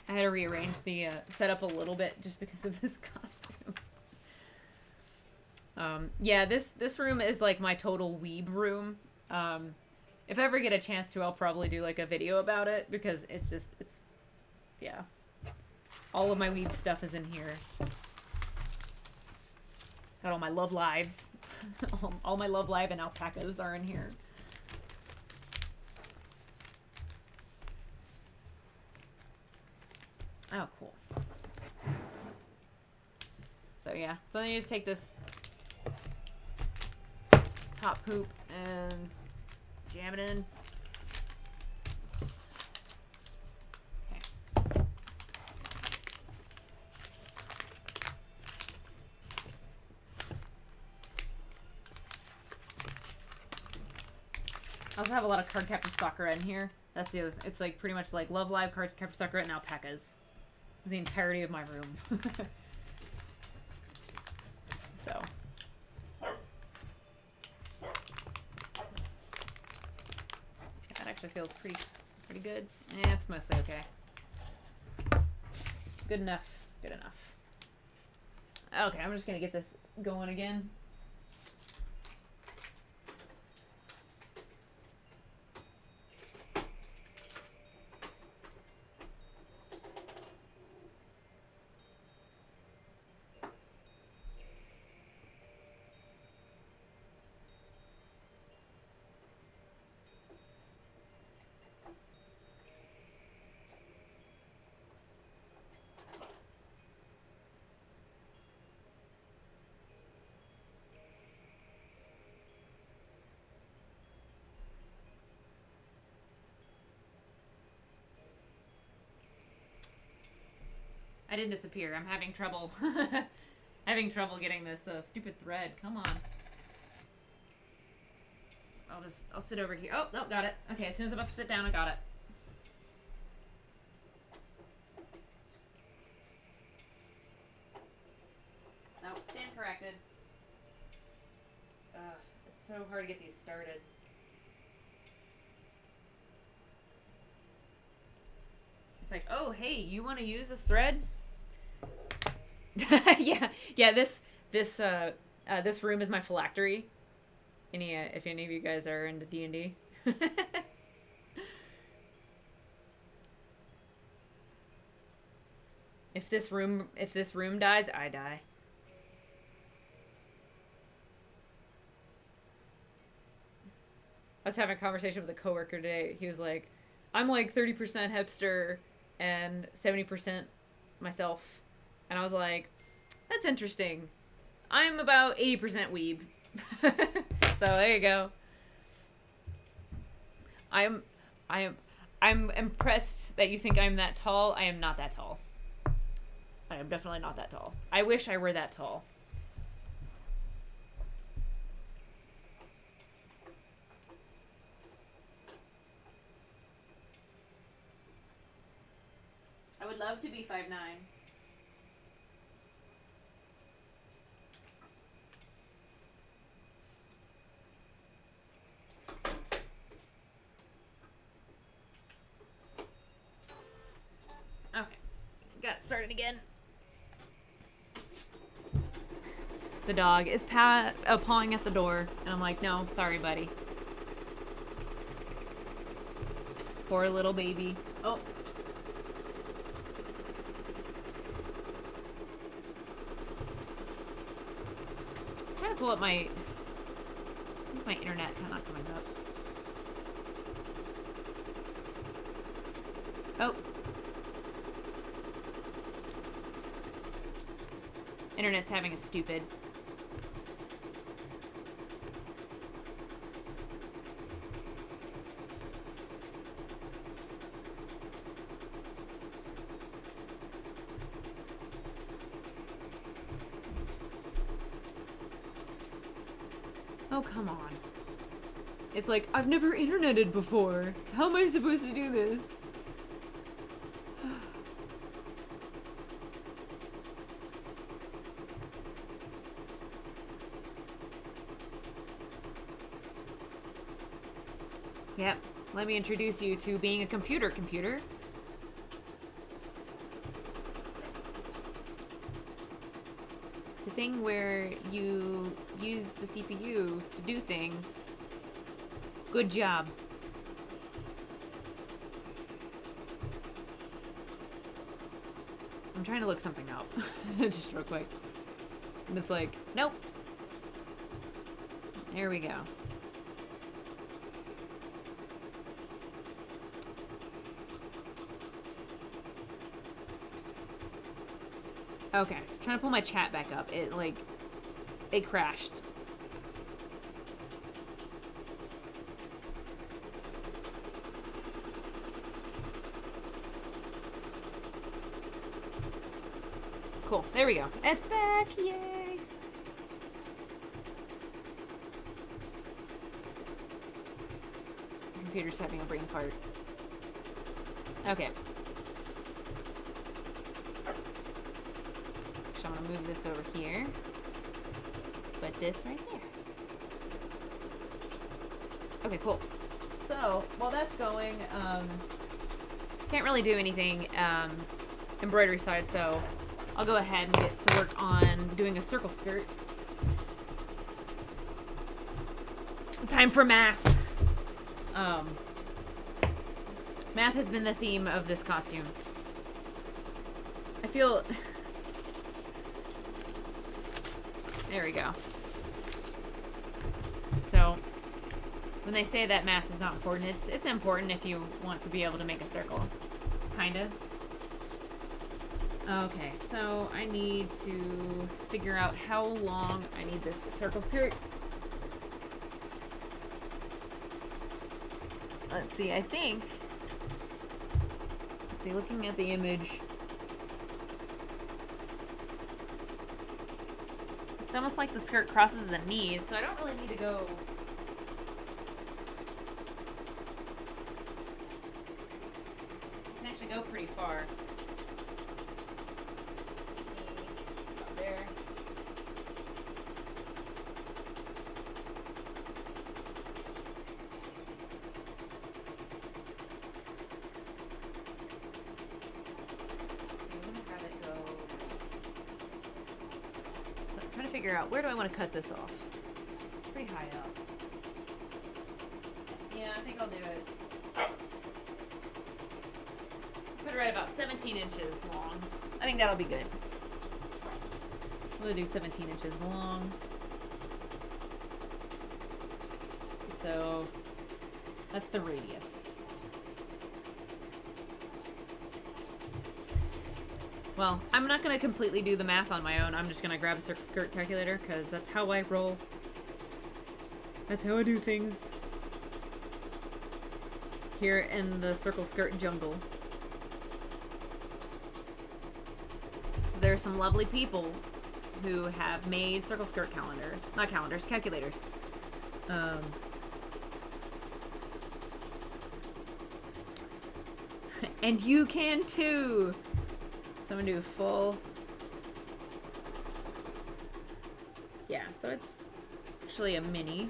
the setup a little bit just because of this costume. Yeah, this room is like my total weeb room. If I ever get a chance to, I'll probably do like a video about it because it's yeah. All of my weeb stuff is in here. Got all my Love Lives. all my Love Live and alpacas are in here. Oh, cool. So yeah, so then you just take this top hoop and jam it in. Okay. I also have a lot of cardcaptor sakura in here. That's the other. It's like pretty much like Love Live, cardcaptor sakura, and alpacas. It's the entirety of my room. So. That actually feels pretty good. Eh, it's mostly okay. Good enough. Good enough. Okay, I'm just gonna get this going again. I didn't disappear. I'm having trouble. Having trouble getting this stupid thread. Come on. I'll sit over here. Oh, no, got it. Okay, as soon as I'm about to sit down, I got it. No, stand corrected. It's so hard to get these started. It's like, oh, hey, you want to use this thread? yeah. This room is my phylactery. If any of you guys are into D&D. If this room dies, I die. I was having a conversation with a coworker today. He was like, I'm like 30% hipster and 70% myself. And I was like, that's interesting. I'm about 80% weeb. So there you go. I'm impressed that you think I'm that tall. I am not that tall. I am definitely not that tall. I wish I were that tall. I would love to be 5'9". Okay, got it started again. The dog is pawing at the door, and I'm like, no, sorry, buddy. Poor little baby. Oh. I'm trying to pull up my internet kind of not coming up. Oh. Internet's having a stupid. Oh, come on. It's like, I've never interneted before. How am I supposed to do this? Yep. Let me introduce you to being a computer. It's a thing where you use the CPU to do things. Good job. I'm trying to look something up. Just real quick. And it's like, nope. There we go. Okay, trying to pull my chat back up. It crashed. Cool, there we go. It's back, yay! The computer's having a brain fart. Okay. I'm gonna move this over here. Put this right there. Okay, cool. So, while that's going, can't really do anything embroidery side, so I'll go ahead and get to work on doing a circle skirt. Time for math. Math has been the theme of this costume. I feel... There we go. So, when they say that math is not important, it's important if you want to be able to make a circle. Kinda. Okay, so I need to figure out how long I need this circle skirt. Let's see, I think... Let's see, looking at the image... It's almost like the skirt crosses the knees, so I don't really need to go... I can actually go pretty far. Up there. Figure out where do I want to cut this off. It's pretty high up. Yeah, I think I'll do it. Put it right about 17 inches long. I think that'll be good. We'll do 17 inches long. So that's the radius. Well, I'm not going to completely do the math on my own. I'm just going to grab a circle skirt calculator because that's how I roll. That's how I do things here in the circle skirt jungle. There are some lovely people who have made circle skirt calendars. Not calendars, calculators. And you can too! So I'm gonna do full. Yeah, so it's actually a mini.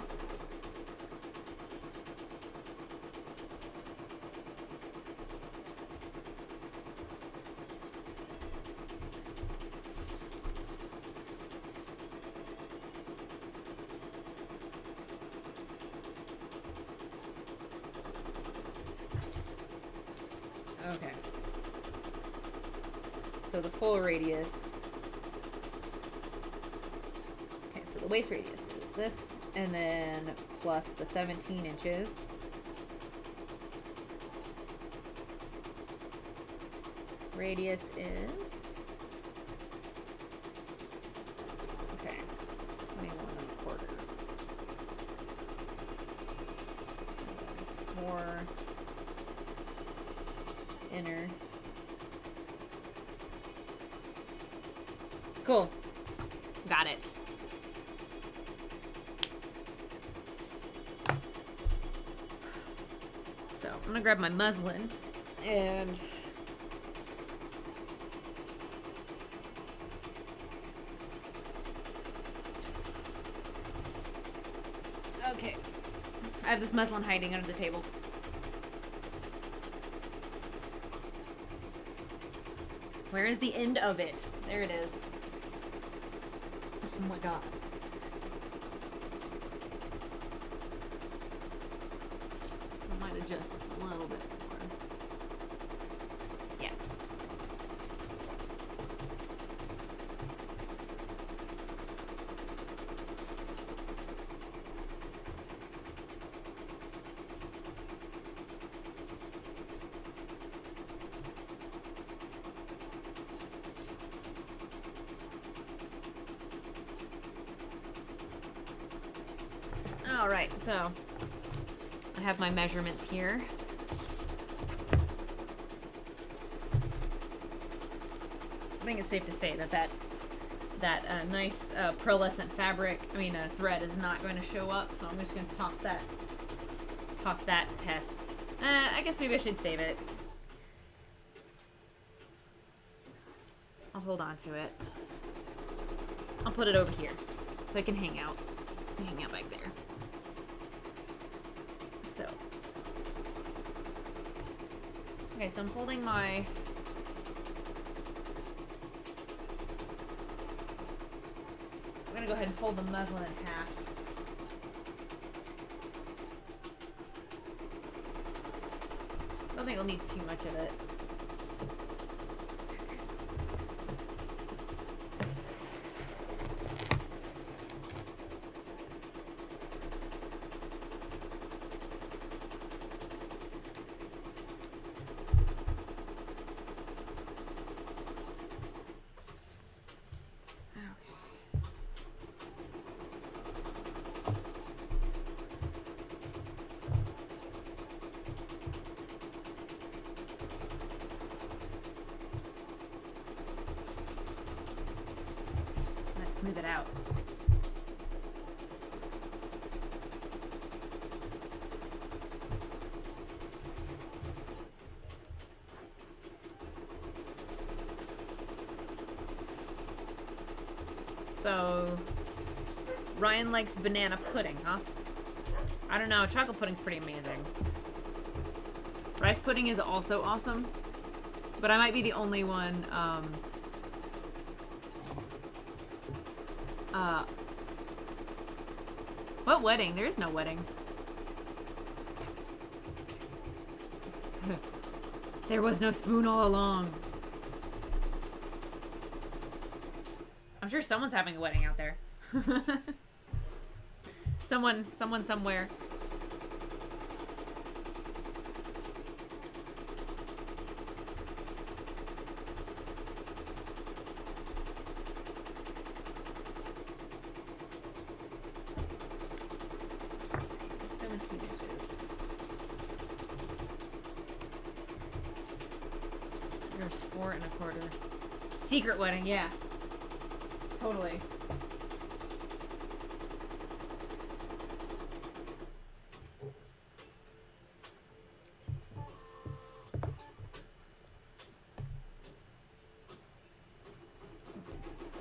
Okay. So the full radius. Okay, so the waist radius is this, and then plus the 17 inches. Radius is... Okay, 21 1/4. 4 inner. Cool. Got it. So, I'm gonna grab my muslin and okay. I have this muslin hiding under the table. Where is the end of it? There it is. Oh my god. So I might adjust this a little bit more. Yeah. Alright, so I have my measurements here. I think it's safe to say that nice pearlescent fabric, thread is not going to show up, so I'm just going to toss that test. I guess maybe I should save it. I'll hold on to it. I'll put it over here so I can hang out back there. So, okay, so I'm holding my I'm gonna go ahead and fold the muslin in half. I don't think I'll need too much of it. Smooth it out. So, Ryan likes banana pudding, huh? I don't know, chocolate pudding's pretty amazing. Rice pudding is also awesome, but I might be the only one, what wedding? There is no wedding. There was no spoon all along. I'm sure someone's having a wedding out there. Someone somewhere. Secret wedding, yeah. Totally.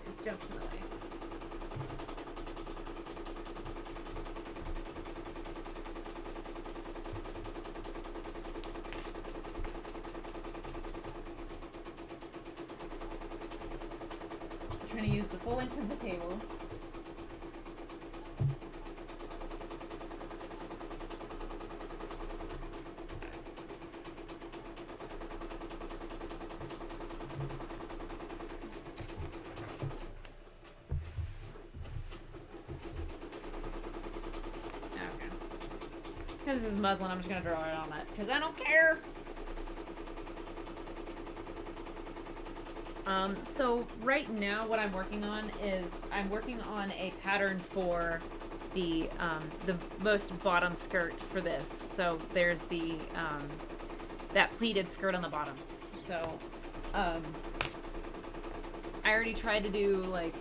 Just jumps in the way. Trying to use the full length of the table. Okay. Because this is muslin, I'm just going to draw it on it. Because I don't care. So right now what I'm working on is I'm working on a pattern for the most bottom skirt for this. So there's the that pleated skirt on the bottom. So I already tried to do like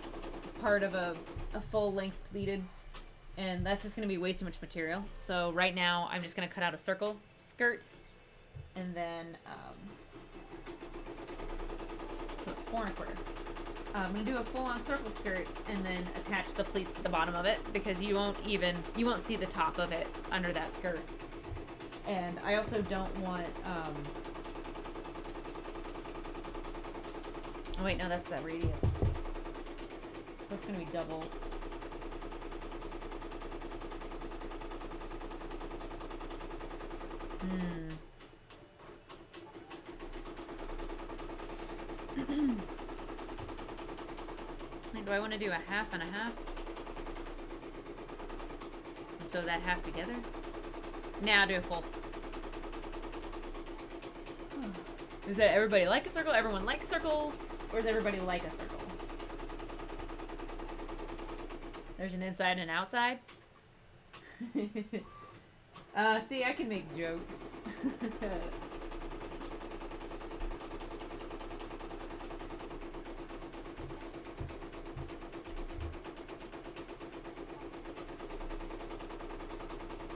part of a full length pleated, and that's just going to be way too much material. So right now I'm just going to cut out a circle skirt, and then so it's 4 1/4. I'm going to do a full-on circle skirt and then attach the pleats to the bottom of it, because you won't see the top of it under that skirt. And I also don't want, oh wait, no, that's that radius. So that's gonna be double. Do I want to do a half and a half? And so that half together? Nah, I'll do a full. Is that everybody like a circle? Everyone likes circles? Or does everybody like a circle? There's an inside and outside? See, I can make jokes.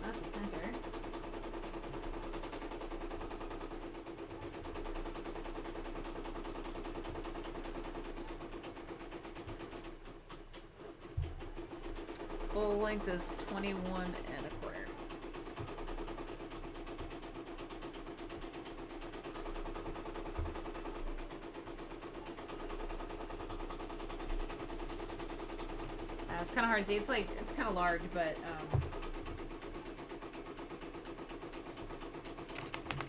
That's the center. Full length is 21 and a quarter. It's kind of hard to see. It's like, it's kind of large, but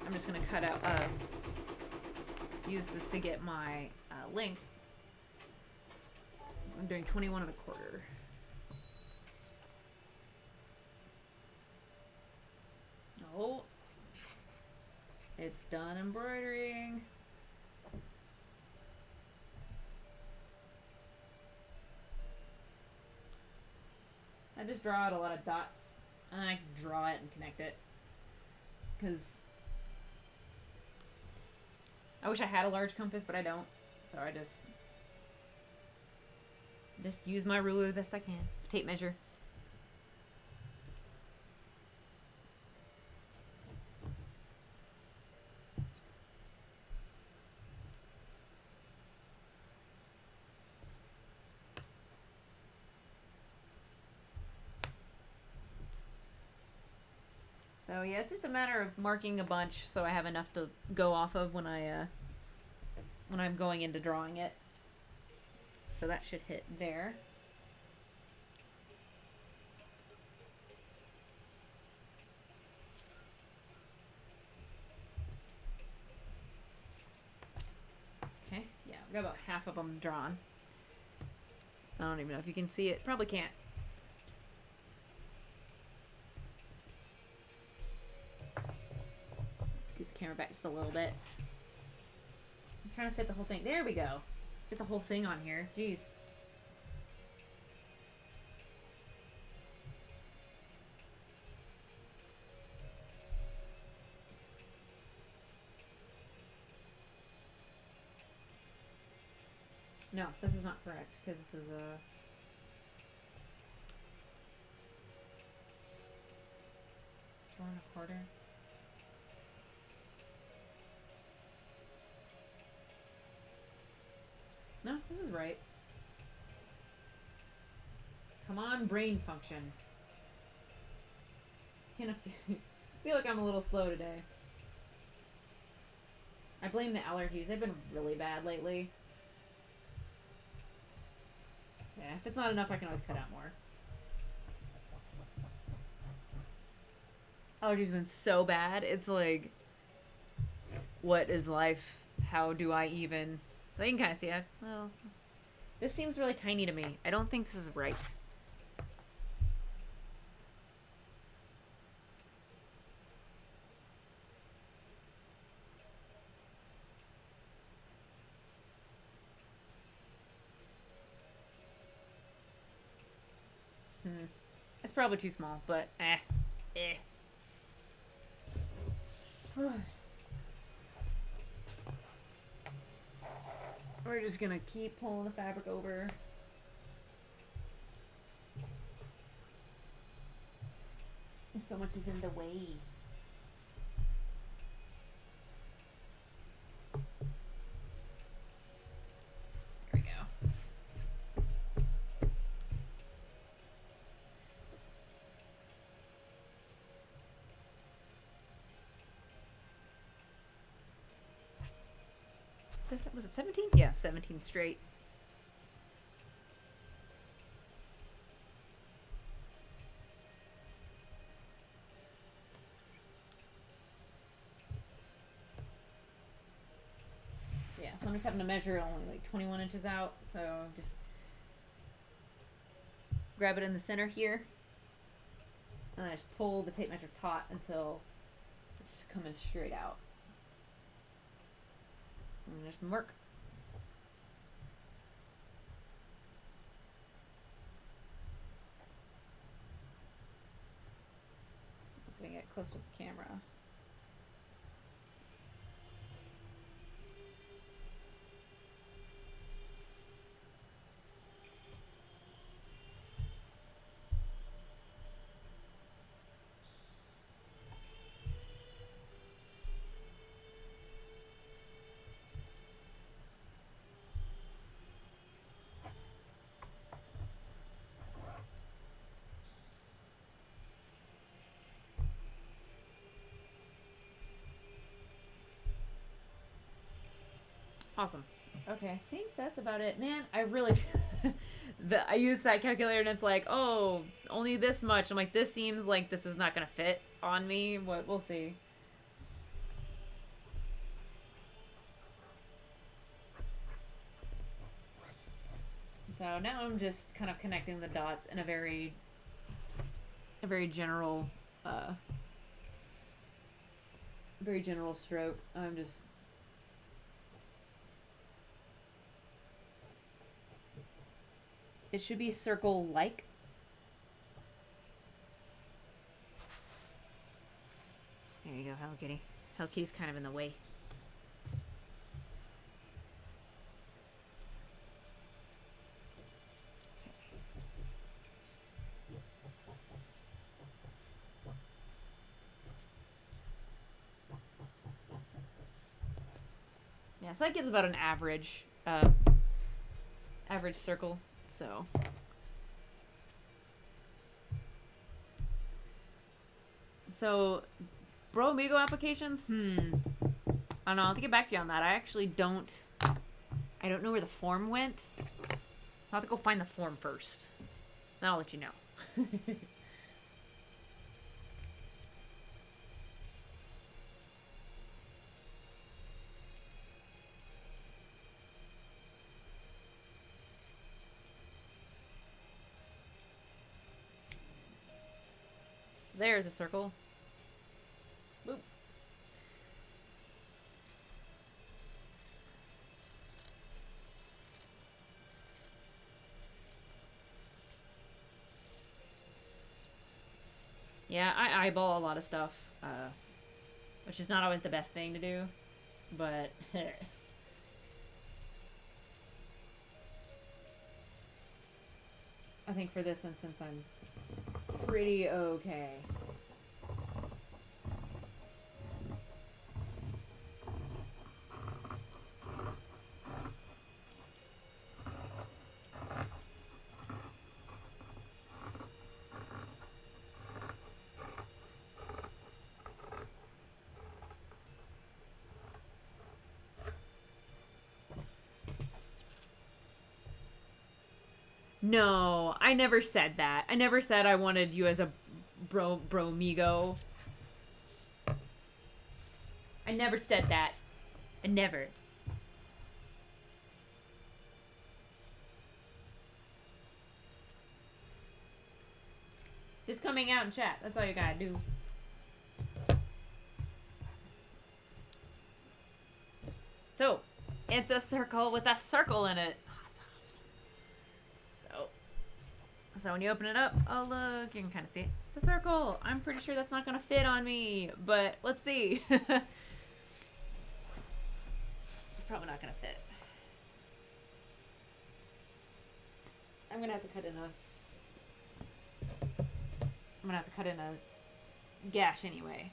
I'm just going to cut out, use this to get my length. So I'm doing 21 and a quarter. Oh, it's done embroidering. I just draw out a lot of dots, and then I can draw it and connect it. Because I wish I had a large compass, but I don't. So I just use my ruler the best I can. Tape measure. So yeah, it's just a matter of marking a bunch so I have enough to go off of when I'm going into drawing it. So that should hit there. Okay, yeah, I've got about half of them drawn. I don't even know if you can see it. Probably can't. Scoot the camera back just a little bit. I'm trying to fit the whole thing. There we go. Get the whole thing on here. Jeez. No, this is not correct because this is a... Drawn a quarter. No, this is right. Come on, brain function. Kind of feel like I'm a little slow today. I blame the allergies. They've been really bad lately. Yeah, if it's not enough, I can always cut out more. Allergies have been so bad. It's like, what is life? How do I even... So you can kind of see it. Well, this seems really tiny to me. I don't think this is right. It's probably too small, but We're just gonna keep pulling the fabric over. So much is in the way. There we go. Was it 17? Yeah, 17 straight. So I'm just having to measure only like 21 inches out. So just grab it in the center here. And then I just pull the tape measure taut until it's coming straight out. And just mark. So we can get close to the camera. Awesome. Okay, I think that's about it. Man, I really... I use that calculator and it's like, oh, only this much. I'm like, this seems like this is not going to fit on me. What? We'll see. So now I'm just kind of connecting the dots in a very general, very general stroke. I'm just... It should be circle-like. There you go, Hello Kitty. Hello Kitty's kind of in the way. Yeah, so that gives about an average, average circle. So, Bro Amigo applications? I don't know. I'll have to get back to you on that. I actually don't... I don't know where the form went. I'll have to go find the form first. Then I'll let you know. So there's a circle. Boop. Yeah, I eyeball a lot of stuff, which is not always the best thing to do, but I think for this instance I'm pretty okay. No, I never said that. I never said I wanted you as a bromigo. I never said that. I never. Just coming out and chat. That's all you gotta do. So, it's a circle with a circle in it. So when you open it up, oh look, you can kind of see it. It's a circle. I'm pretty sure that's not going to fit on me, but let's see. It's probably not going to fit. I'm going to have to cut in a gash anyway.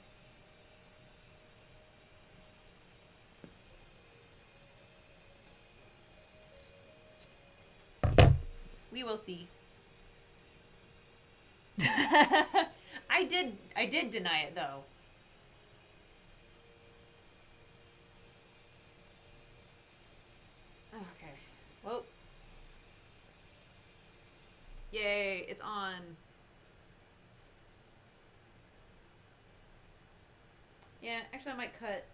We will see. I did deny it though. Okay. Well. Yay, it's on. Yeah, actually I might cut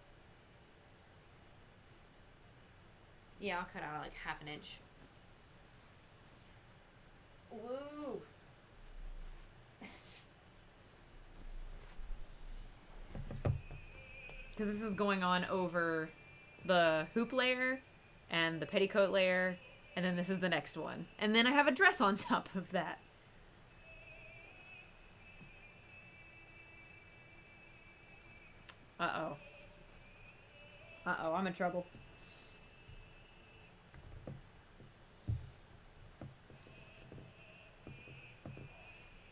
Yeah, I'll cut out like half an inch. Woo! Because this is going on over the hoop layer and the petticoat layer, and then this is the next one. And then I have a dress on top of that. Uh-oh. Uh-oh, I'm in trouble.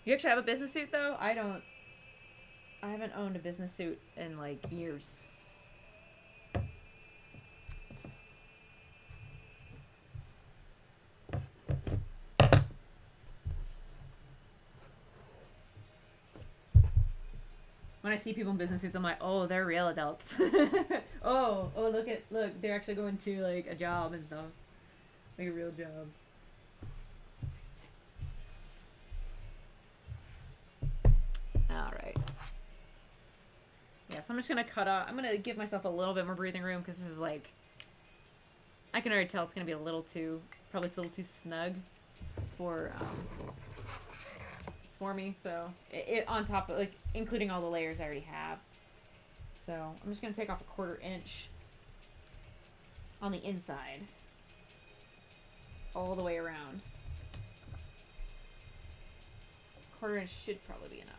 You actually have a business suit, though? I don't. I haven't owned a business suit in, like, years. When I see people in business suits, I'm like, oh, they're real adults. oh, look, they're actually going to, like, a job and stuff. Like a real job. Alright. Yeah, so I'm just gonna cut off. I'm gonna give myself a little bit more breathing room because this is like, I can already tell it's gonna be a little too, probably it's a little too snug for me. So it on top of, like, including all the layers I already have. So I'm just gonna take off a 1/4 inch on the inside, all the way around. 1/4 inch should probably be enough.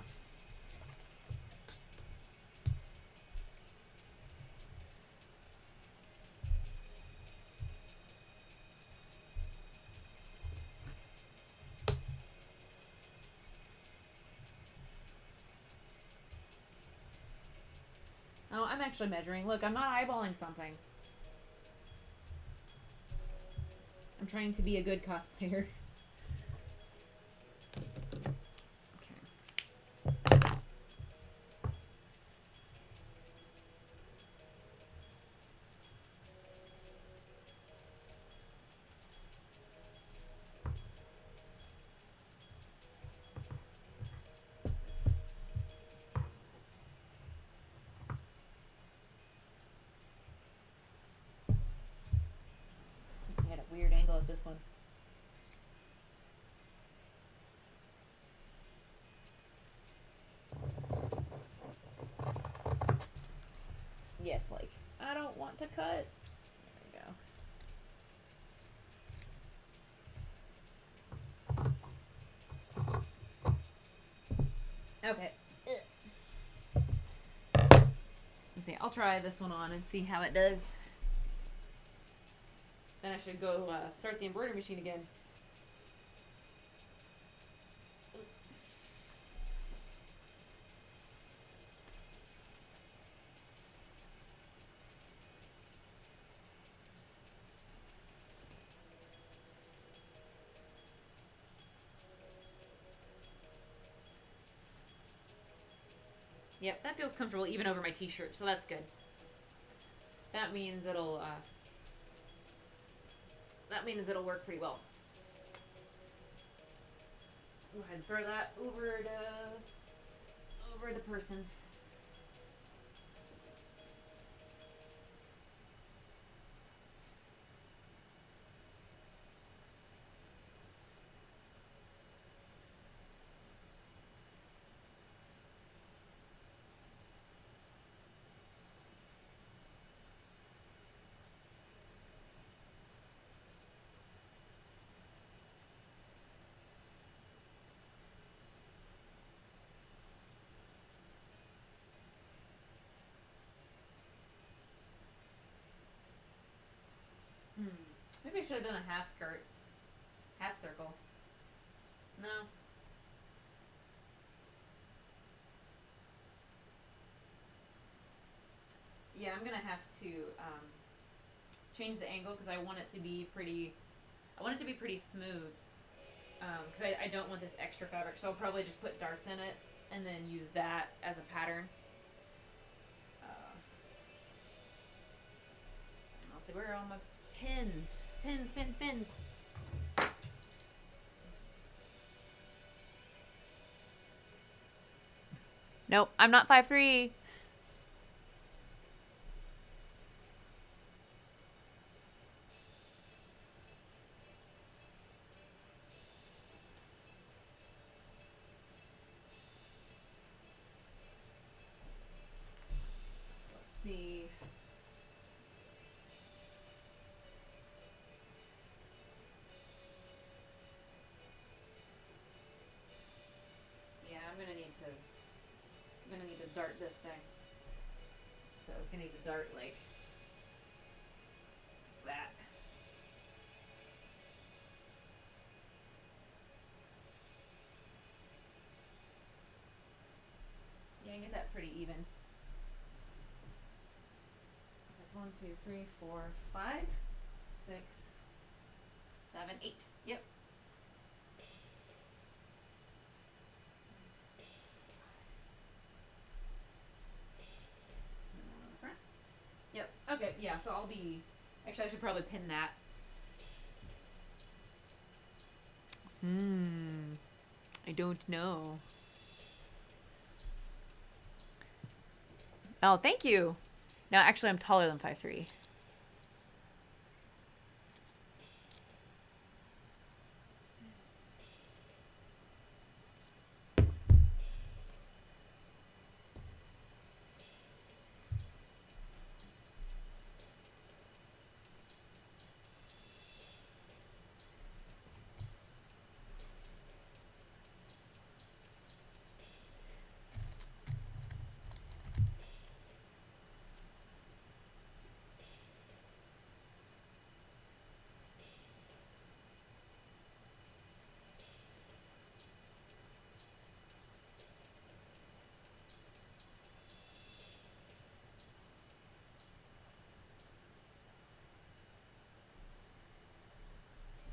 Oh, I'm actually measuring. Look, I'm not eyeballing something. I'm trying to be a good cosplayer. Okay. I had a weird angle at this one. Yes, like, I don't want to cut. There we go. Okay. Let's see, I'll try this one on and see how it does. Then I should go start the embroidery machine again. Yep, that feels comfortable even over my t-shirt, so that's good. That means it'll work pretty well. Go ahead and throw that over the person. Maybe I should have done a half skirt. Half circle. No. Yeah, I'm gonna have to change the angle because I want it to be pretty. I want it to be pretty smooth. Because I don't want this extra fabric, so I'll probably just put darts in it and then use that as a pattern. I'll see, where are all my pins? Pins. Nope, I'm not 5'3". dart this thing. So it's gonna need to dart like that. Yeah, I get that pretty even. So it's 1, 2, 3, 4, 5, 6, 7, 8. Yep. Front. Yep. Okay. Yeah. So I'll be. Actually, I should probably pin that. I don't know. Oh, thank you. No, actually, I'm taller than 5'3".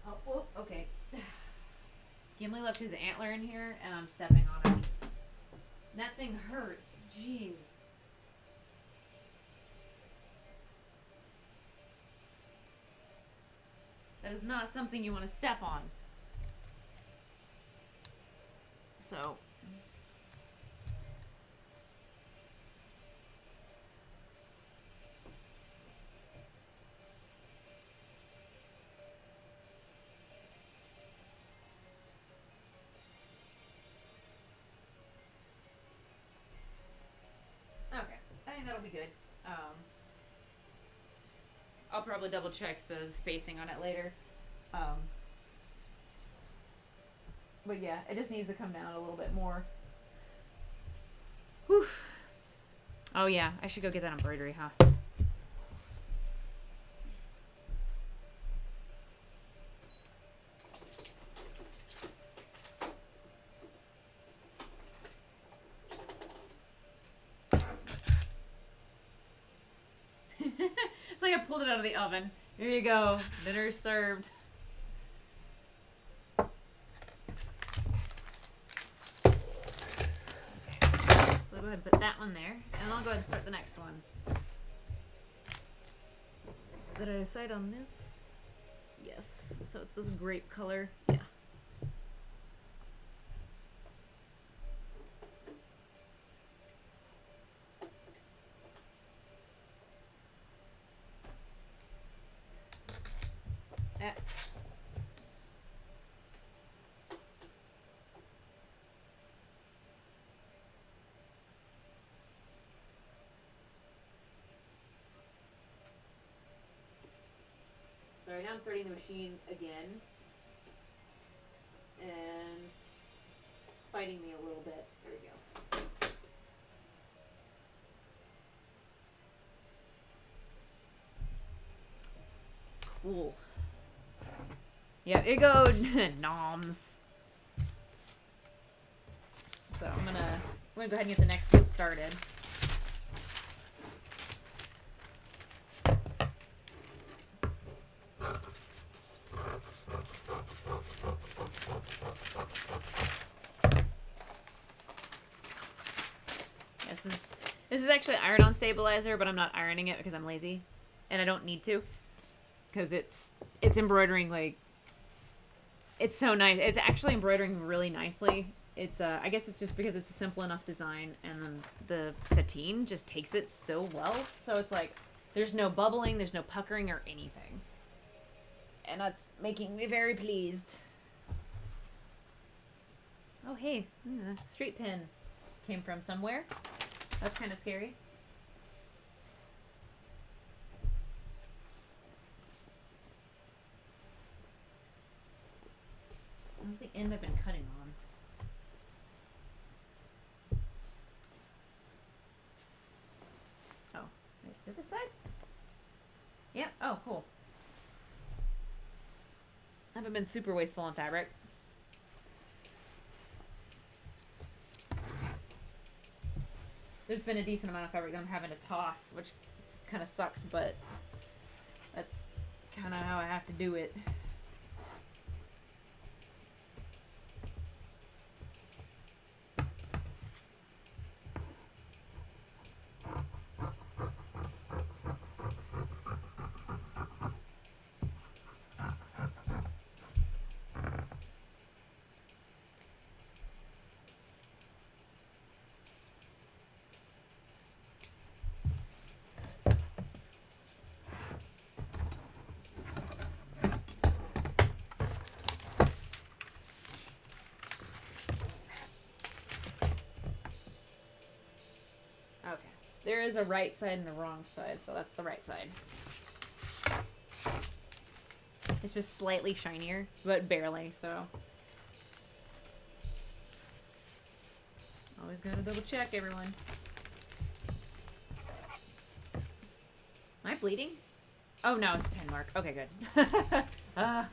Oh, whoa, okay. Gimli left his antler in here, and I'm stepping on it. That thing hurts. Jeez. That is not something you want to step on. So. Okay, I think that'll be good. I'll probably double check the spacing on it later. But yeah, it just needs to come down a little bit more. Whew. Oh yeah, I should go get that embroidery, huh? It's like I pulled it out of the oven. Here you go. Dinner served. Okay. So I'll go ahead and put that one there, and I'll go ahead and start the next one. Did I decide on this? Yes. So it's this grape color. Yeah. Sorry, now I'm starting the machine again. And it's fighting me a little bit. There we go. Cool. Yeah, here you go, noms. So I'm gonna go ahead and get the next one started. This is actually iron-on stabilizer, but I'm not ironing it because I'm lazy, and I don't need to, because it's embroidering like. It's so nice. It's actually embroidering really nicely. It's I guess it's just because it's a simple enough design, and then the sateen just takes it so well. So it's like there's no bubbling, there's no puckering or anything, and that's making me very pleased. Oh hey, street pin came from somewhere. That's kind of scary. Where's the end I've been cutting on? Oh, cool. I haven't been super wasteful on fabric. There's been a decent amount of fabric that I'm having to toss, which kind of sucks, but that's kind of how I have to do it. There is a right side and a wrong side, so that's the right side. It's just slightly shinier, but barely, so. Always gotta double check, everyone. Am I bleeding? Oh no, it's a pen mark. Okay, good. I've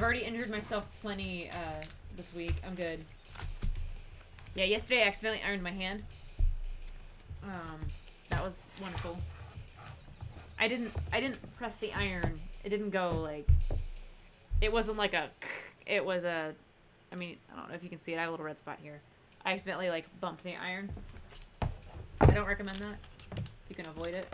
already injured myself plenty this week. I'm good. Yeah, yesterday I accidentally ironed my hand. That was wonderful. I didn't press the iron. It didn't go like, it wasn't like a, it was a, I mean, I don't know if you can see it. I have a little red spot here. I accidentally like bumped the iron. I don't recommend that. You can avoid it.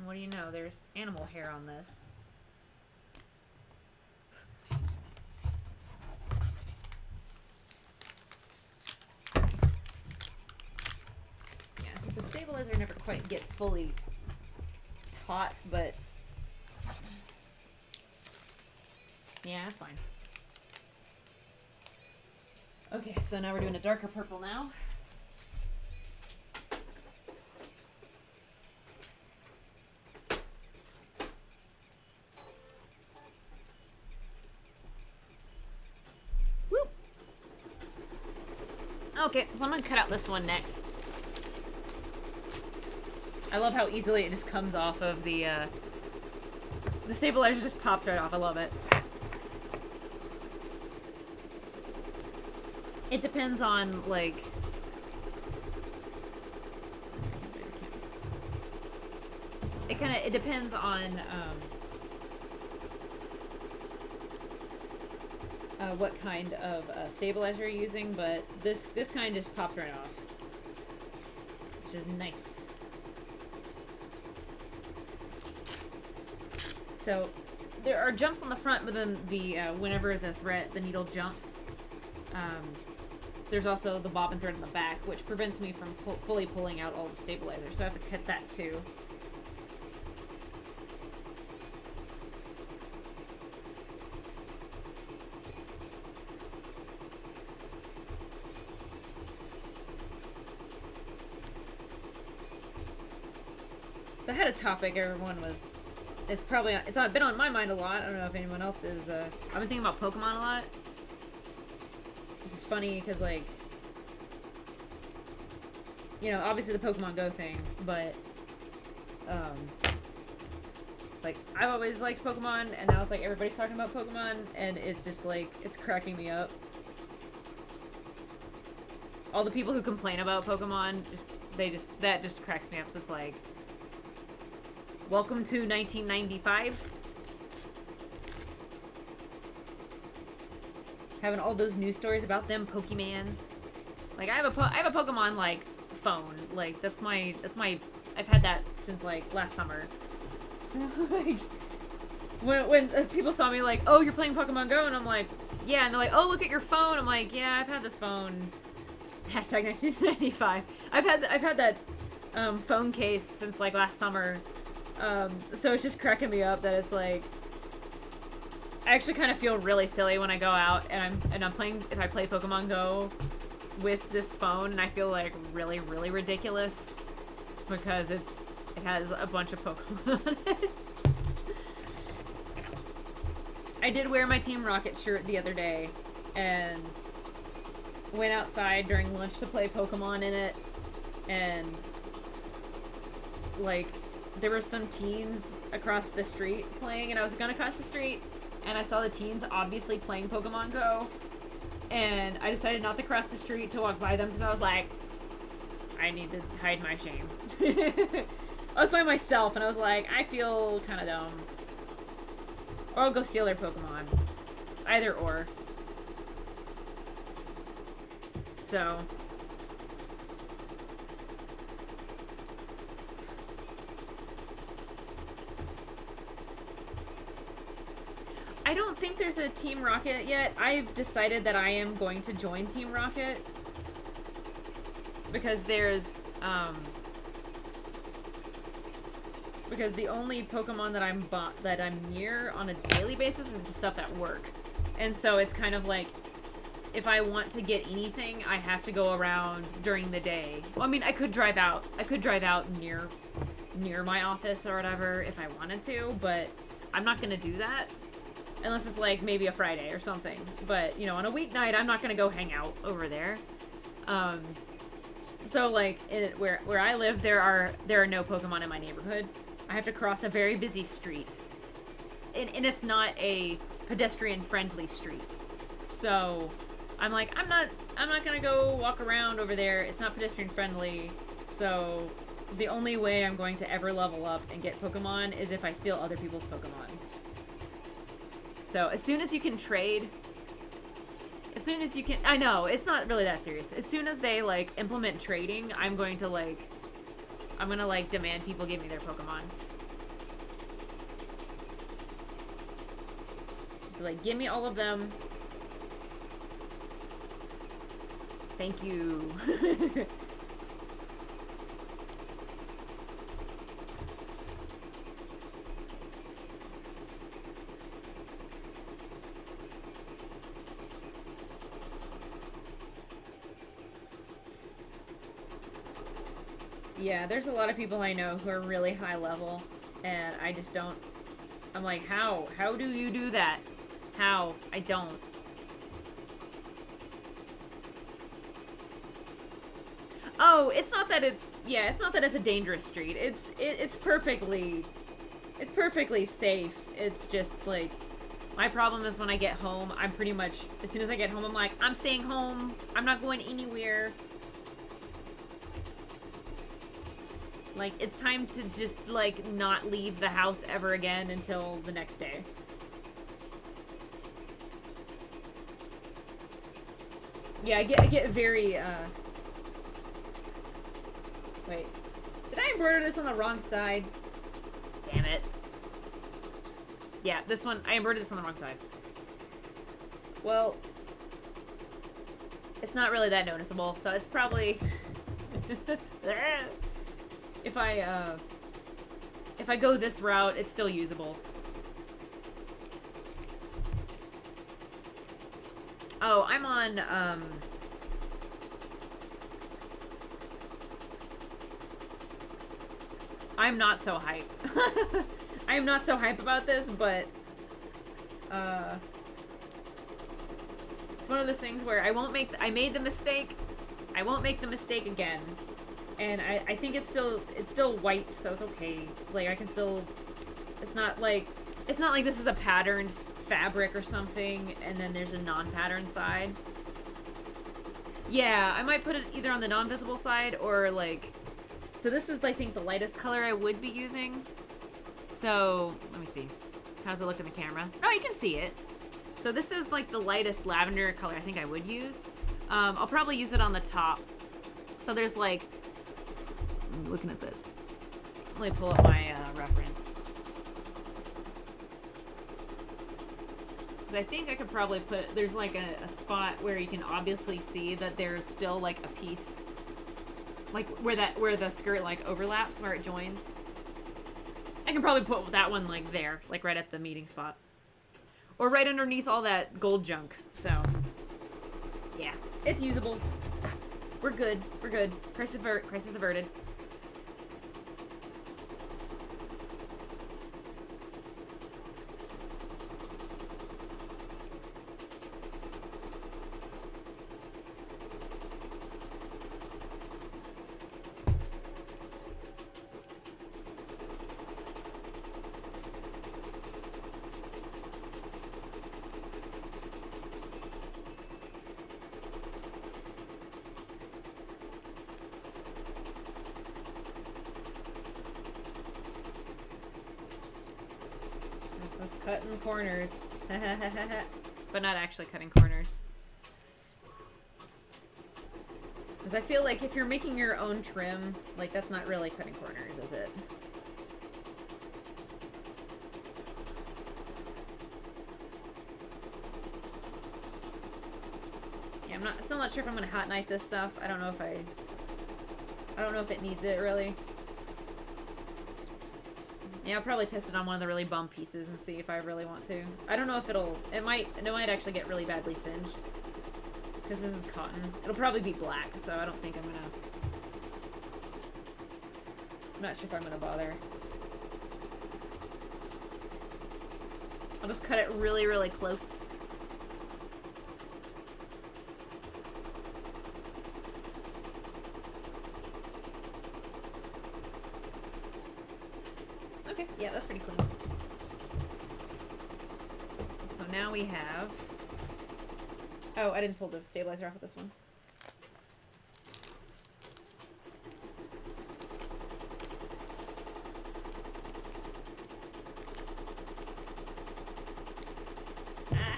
What do you know? There's animal hair on this. Yeah, the stabilizer never quite gets fully taut, but yeah, that's fine. Okay, so now we're doing a darker purple now. Okay, so I'm gonna cut out this one next. I love how easily it just comes off of the stabilizer just pops right off. I love it. It depends on, like... It depends on, what kind of stabilizer you're using, but this kind just pops right off, which is nice. So there are jumps on the front, but then the whenever the needle jumps, there's also the bobbin thread in the back, which prevents me from fully pulling out all the stabilizer, so I have to cut that too. So I had a topic it's been on my mind a lot. I don't know if anyone else is, I've been thinking about Pokemon a lot. Which is funny because, like, you know, obviously the Pokemon Go thing, but, like, I've always liked Pokemon, and now it's like everybody's talking about Pokemon, and it's just like, it's cracking me up. All the people who complain about Pokemon, that just cracks me up. So it's like, welcome to 1995. Having all those news stories about them Pokemans. Like, I have a Pokemon, like, phone. Like, that's my I've had that since, like, last summer. So, like, when people saw me, like, oh, you're playing Pokemon Go, and I'm like, yeah, and they're like, oh, look at your phone. I'm like, yeah, I've had this phone. Hashtag 1995. I've had that phone case since, like, last summer. So it's just cracking me up that it's like, I actually kind of feel really silly when I go out and I'm playing, if I play Pokemon Go, with this phone, and I feel like really, really ridiculous because it has a bunch of Pokemon on it. I did wear my Team Rocket shirt the other day and went outside during lunch to play Pokemon in it, and like there were some teens across the street playing, and I was gonna cross the street and I saw the teens obviously playing Pokemon Go, and I decided not to cross the street to walk by them because I was like, I need to hide my shame. I was by myself and I was like, I feel kind of dumb. Or I'll go steal their Pokemon. Either or. So. I don't think there's a Team Rocket yet. I've decided that I am going to join Team Rocket. Because there's, because the only Pokemon that I'm near on a daily basis is the stuff at work. And so it's kind of like, if I want to get anything, I have to go around during the day. Well, I mean, I could drive out near my office or whatever if I wanted to, but I'm not gonna do that. Unless it's like maybe a Friday or something. But, you know, on a weeknight, I'm not gonna go hang out over there. So like where I live, there are no Pokemon in my neighborhood. I have to cross a very busy street. And it's not a pedestrian friendly street. So I'm like, I'm not gonna go walk around over there. It's not pedestrian friendly. So the only way I'm going to ever level up and get Pokemon is if I steal other people's Pokemon. So as soon as you can trade, I know, it's not really that serious. As soon as they, like, implement trading, I'm gonna, like, demand people give me their Pokemon. So, like, give me all of them. Thank you. Yeah, there's a lot of people I know who are really high level, and I just don't. I'm like, how? How do you do that? How? I don't. Oh, it's not that it's, yeah, it's not that it's a dangerous street. It's perfectly safe. It's just like, my problem is when I get home, I'm pretty much, as soon as I get home, I'm like, I'm staying home. I'm not going anywhere. Like, it's time to just, like, not leave the house ever again until the next day. Yeah, I get very, Wait. Did I embroider this on the wrong side? Damn it. Yeah, this one, I embroidered this on the wrong side. Well, it's not really that noticeable, so it's probably... If I go this route, it's still usable. Oh, I'm on, I'm not so hype. I am not so hype about this, but, it's one of those things where I made the mistake. I won't make the mistake again. And I think it's still white, so it's okay. Like, I can still, it's not like this is a patterned fabric or something, and then there's a non-patterned side. Yeah, I might put it either on the non-visible side, or like, so this is, I think, the lightest color I would be using. So, let me see. How's it look in the camera? Oh, you can see it. So this is, like, the lightest lavender color I think I would use. I'll probably use it on the top. So there's, like, I'm looking at this. Let me pull up my reference. Because I think I could probably put, there's like a spot where you can obviously see that there's still like a piece, like where the skirt like overlaps, where it joins. I can probably put that one like there, like right at the meeting spot. Or right underneath all that gold junk. So, yeah, it's usable. We're good. We're good. Crisis averted. Cutting corners. But not actually cutting corners. Because I feel like if you're making your own trim, like, that's not really cutting corners, is it? Yeah, still not sure if I'm gonna hot knife this stuff. I don't know if it needs it, really. Yeah, I'll probably test it on one of the really bum pieces and see if I really want to. I don't know if it might actually get really badly singed. Because this is cotton. It'll probably be black, so I don't think I'm not sure if I'm gonna bother. I'll just cut it really, really close. Okay, yeah, that's pretty clean. So now we have... Oh, I didn't pull the stabilizer off of this one. Ah.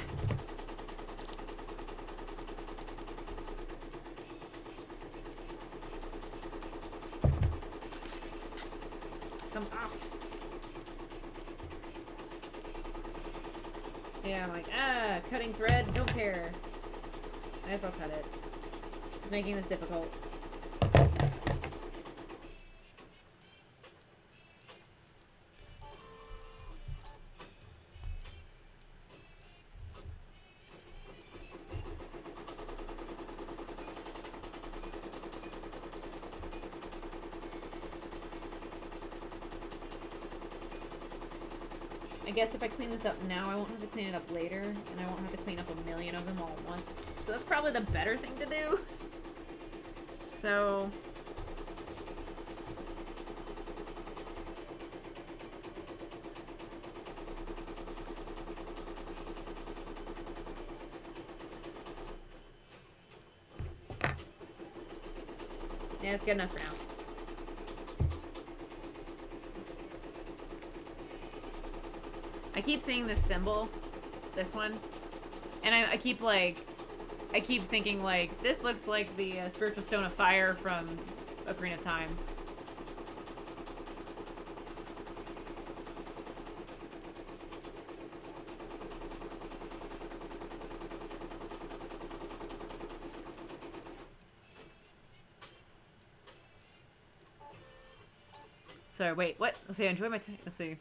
Come off. Yeah, I'm like, cutting thread, don't care. I guess I'll cut it. It's making this difficult. I guess if I clean this up now, I won't have to clean it up later, and I won't have to clean up a million of them all at once. So that's probably the better thing to do. So... yeah, it's good enough for now. I keep seeing this symbol, this one, and I keep thinking, like, this looks like the Spiritual Stone of Fire from Ocarina of Time. Sorry, wait, what? Let's see, I enjoy my time. Let's see.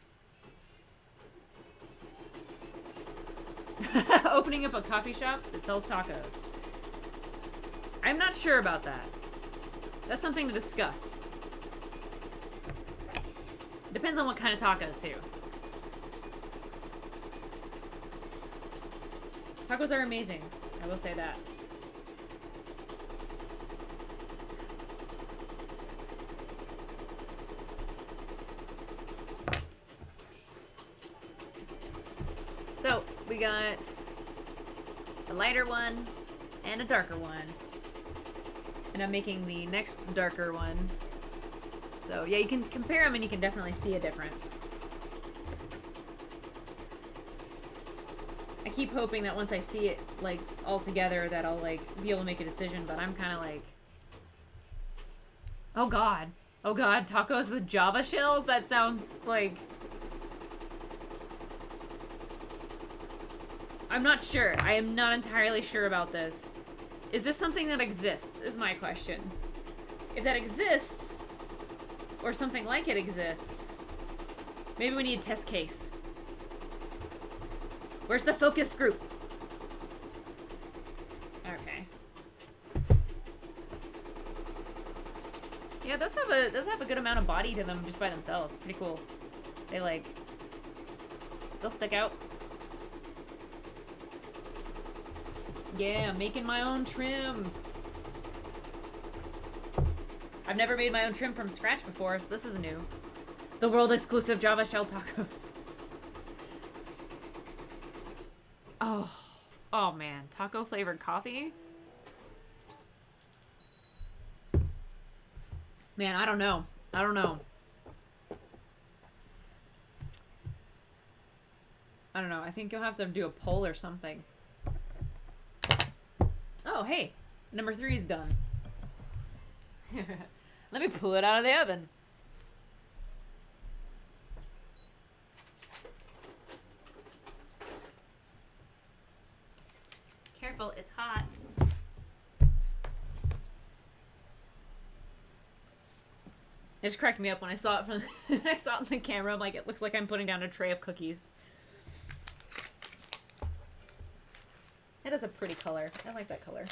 Opening up a coffee shop that sells tacos. I'm not sure about that. That's something to discuss. Depends on what kind of tacos, too. Tacos are amazing. I will say that. So, we got a lighter one and a darker one. And I'm making the next darker one. So, yeah, you can compare them and you can definitely see a difference. I keep hoping that once I see it, like, all together that I'll, like, be able to make a decision, but I'm kind of like... Oh god. Oh god, tacos with Java shells? That sounds like... I'm not sure. I am not entirely sure about this. Is this something that exists, is my question. If that exists, or something like it exists, maybe we need a test case. Where's the focus group? Okay. those have a good amount of body to them just by themselves. Pretty cool. They like, they'll stick out. Yeah, making my own trim. I've never made my own trim from scratch before, so this is new. The world exclusive Java shell tacos. Oh. Oh man, taco flavored coffee? Man, I don't know. I don't know. I don't know. I think you'll have to do a poll or something. Oh, hey. Number 3 is done. Let me pull it out of the oven. Careful, it's hot. It just cracked me up when I saw it from I saw it in the camera. I'm like, it looks like I'm putting down a tray of cookies. It is a pretty color. I like that color.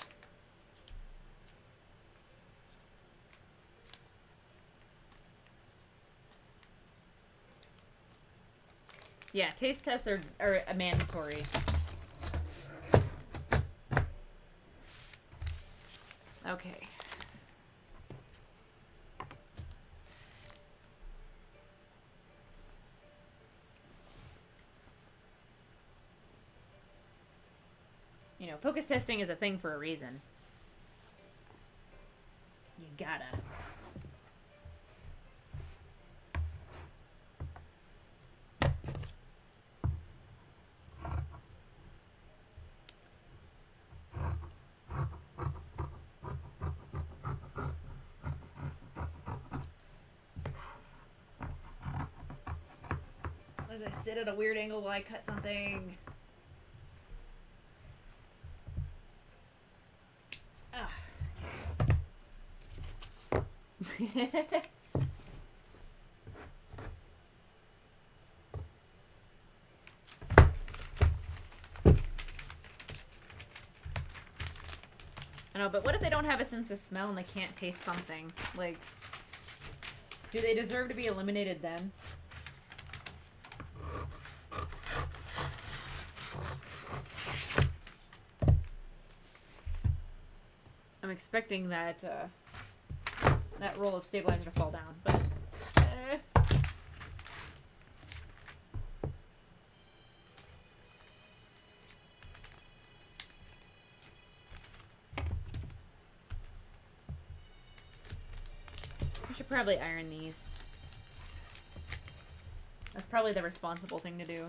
Yeah, taste tests are mandatory. Okay. You know, focus testing is a thing for a reason. You gotta. As I sit at a weird angle while I cut something. I know, but what if they don't have a sense of smell and they can't taste something? Like, do they deserve to be eliminated then? I'm expecting that, that roll of stabilizer to fall down, but... I should probably iron these. That's probably the responsible thing to do.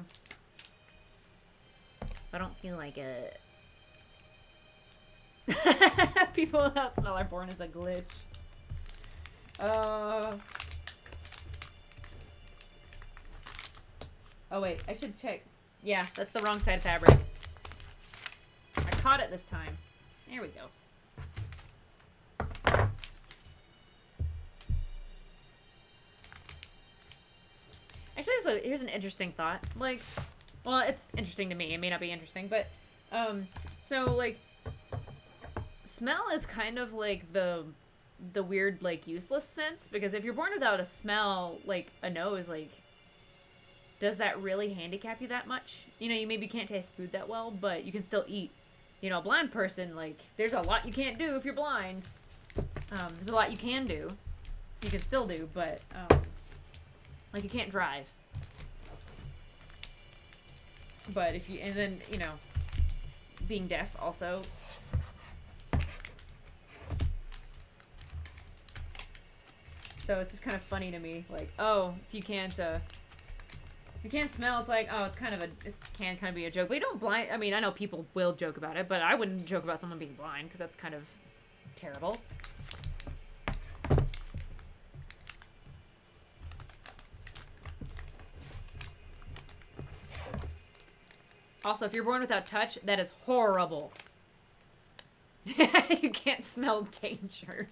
I don't feel like it. People without smell are born as a glitch. Oh wait, I should check. Yeah, that's the wrong side fabric. I caught it this time. There we go. Actually, here's an interesting thought. Like, well, it's interesting to me. It may not be interesting, but, so, like, smell is kind of, like, the weird, like, useless sense, because if you're born without a smell, like, a nose, like, does that really handicap you that much? You know, you maybe can't taste food that well, but you can still eat. You know, a blind person, like, there's a lot you can't do if you're blind. There's a lot you can do, so you can still do, but, like, you can't drive. But if you, and then, you know, being deaf also. So it's just kind of funny to me, like, oh, if you can't smell, it's like, oh, it's kind of it can kind of be a joke. But you don't blind, I mean, I know people will joke about it, but I wouldn't joke about someone being blind, because that's kind of terrible. Also, if you're born without touch, that is horrible. You can't smell danger.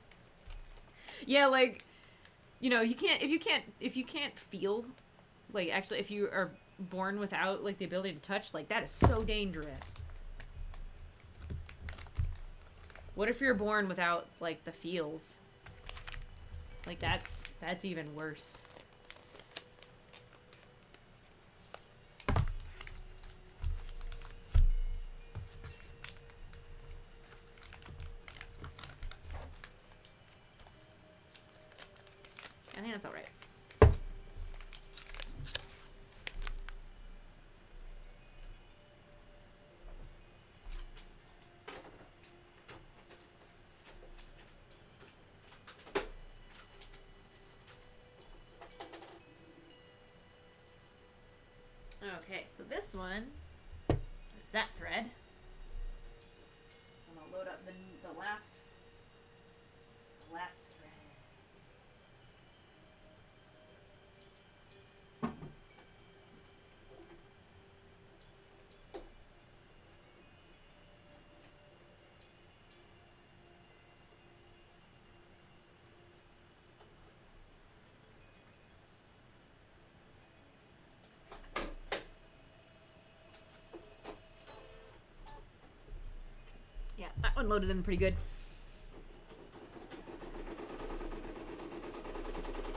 Yeah, like, you know, you can't, if you can't feel, like, actually, if you are born without, like, the ability to touch, like, that is so dangerous. What if you're born without, like, the feels? Like, that's even worse. I think that's all right. Okay, so this one is that thread. I'm gonna load up the last thread. Yeah, that one loaded in pretty good.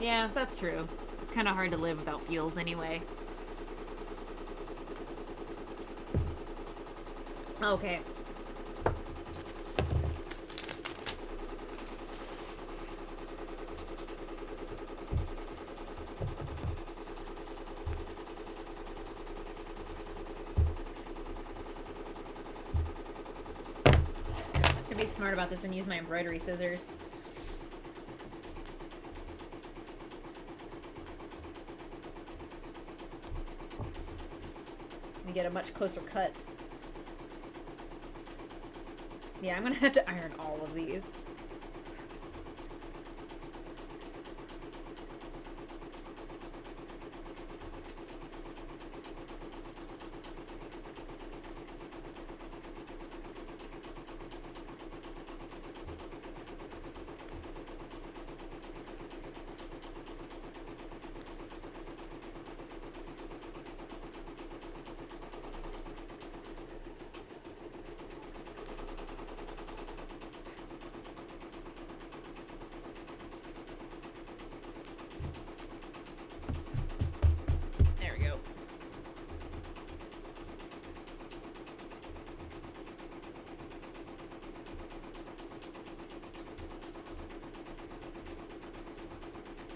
Yeah, that's true. It's kind of hard to live without fuels anyway. Okay. Could be smart about this and use my embroidery scissors. And get a much closer cut. Yeah, I'm gonna have to iron all of these.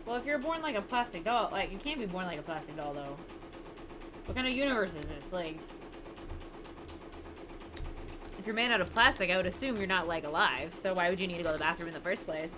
Well, if you're born like a plastic doll, like, you can't be born like a plastic doll, though. What kind of universe is this? Like, if you're made out of plastic, I would assume you're not, like, alive. So why would you need to go to the bathroom in the first place?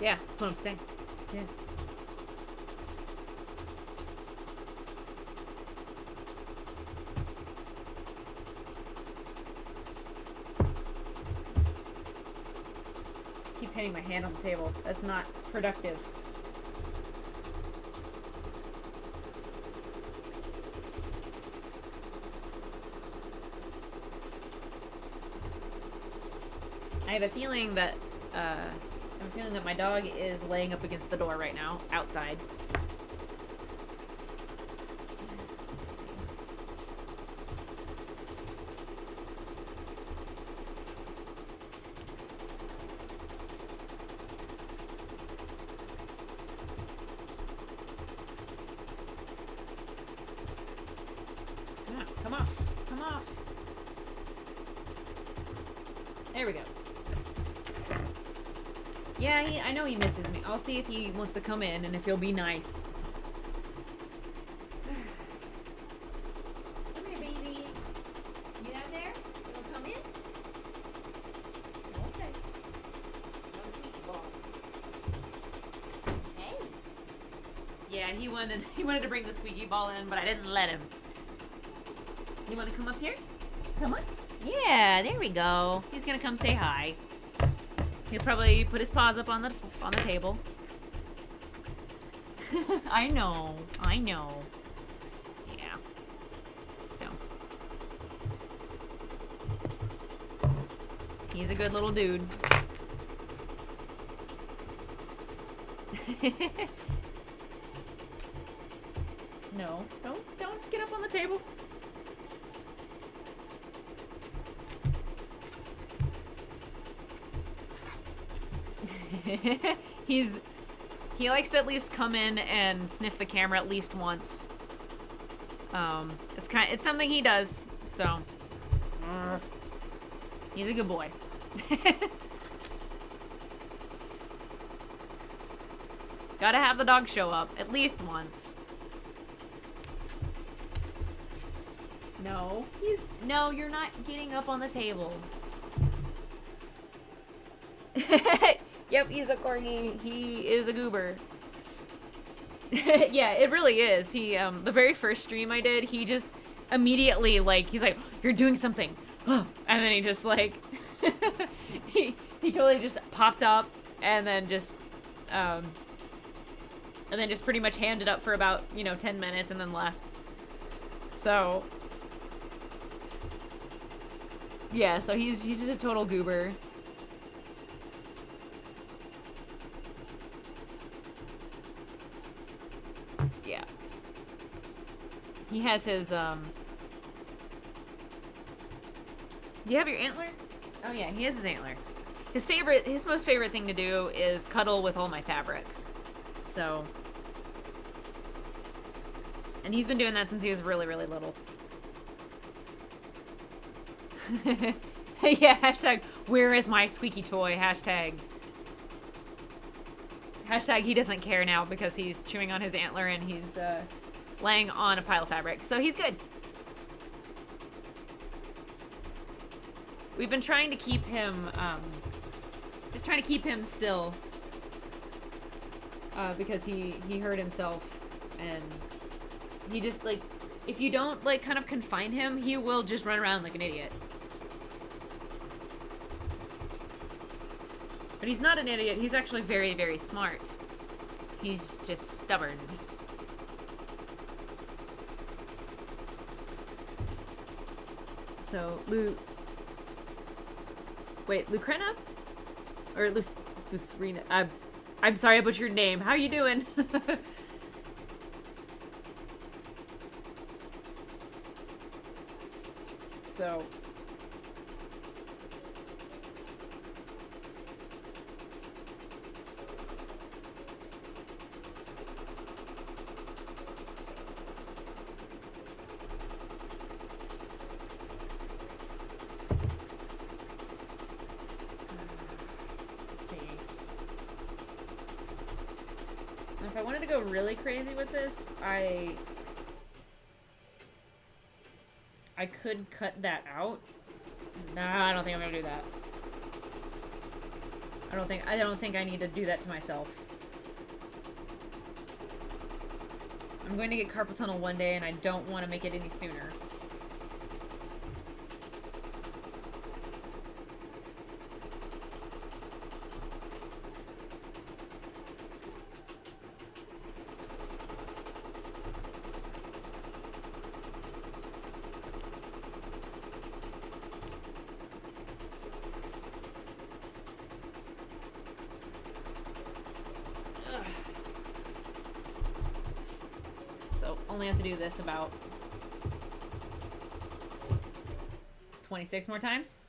Yeah, that's what I'm saying. Yeah. Keep hitting my hand on the table. That's not productive. I have a feeling that my dog is laying up against the door right now, outside. Come off. Come off. There we go. Yeah, I know he misses me. I'll see if he wants to come in and if he'll be nice. Come here, baby. You out there? You wanna come in? Okay. No squeaky ball. Hey. Yeah, he wanted to bring the squeaky ball in, but I didn't let him. You wanna come up here? Come on. Yeah, there we go. He's gonna come say hi. He'll probably put his paws up on the table. I know. I know. Yeah. So. He's a good little dude. No. Don't get up on the table. He likes to at least come in and sniff the camera at least once. It's something he does, so he's a good boy. Gotta have the dog show up at least once. No, you're not getting up on the table. Yep, he's a corgi. He is a goober. Yeah, it really is. He, the very first stream I did, he just immediately, like, he's like, you're doing something. And then he just, like, he totally just popped up and then just pretty much handed up for about, 10 minutes and then left. So, yeah, so he's just a total goober. Yeah. He has his, Do you have your antler? Oh yeah, he has his antler. His most favorite thing to do is cuddle with all my fabric. So. And he's been doing that since he was really, really little. Yeah, hashtag, where is my squeaky toy? Hashtag he doesn't care now because he's chewing on his antler and he's laying on a pile of fabric. So he's good. We've been trying to keep him, just trying to keep him still. Because he hurt himself and he just, like, if you don't, like, kind of confine him, he will just run around like an idiot. But he's not an idiot. He's actually very, very smart. He's just stubborn. So, Lucrena? Or Lucerina? I'm sorry I butchered your name. How you doing? So. Let's see. If I wanted to go really crazy with this, I could cut that out. No, I don't think I'm gonna do that. I don't think I need to do that to myself. I'm going to get carpal tunnel one day and I don't want to make it any sooner. Only have to do this about 26 more times.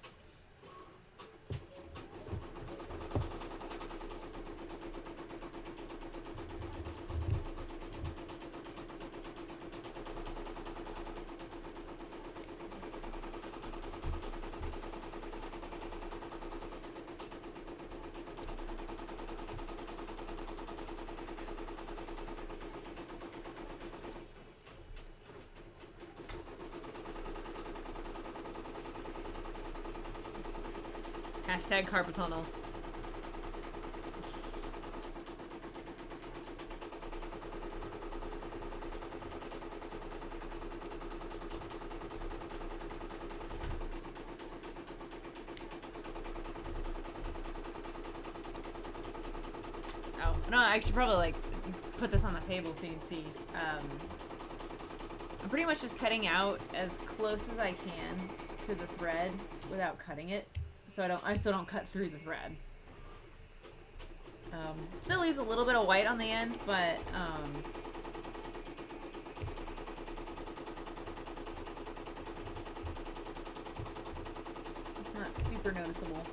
Hashtag carpal tunnel. No, I should probably like put this on the table so you can see. I'm pretty much just cutting out as close as I can to the thread without cutting it, so I still don't cut through the thread. Still leaves a little bit of white on the end, but it's not super noticeable.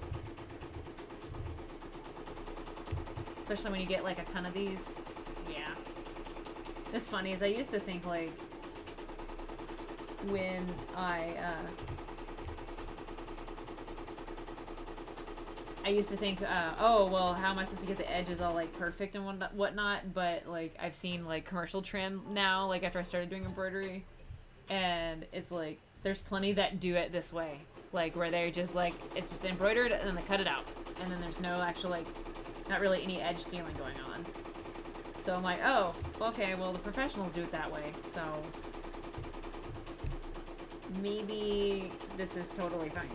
Especially when you get like a ton of these. Yeah. It's funny, is I used to think like when I used to think, oh, well, how am I supposed to get the edges all, like, perfect and whatnot, but, like, I've seen, like, commercial trim now, like, after I started doing embroidery, and it's, like, there's plenty that do it this way, like, where they're just, like, it's just embroidered, and then they cut it out, and then there's no actual, like, not really any edge sealing going on. So I'm like, oh, okay, well, the professionals do it that way, so maybe this is totally fine.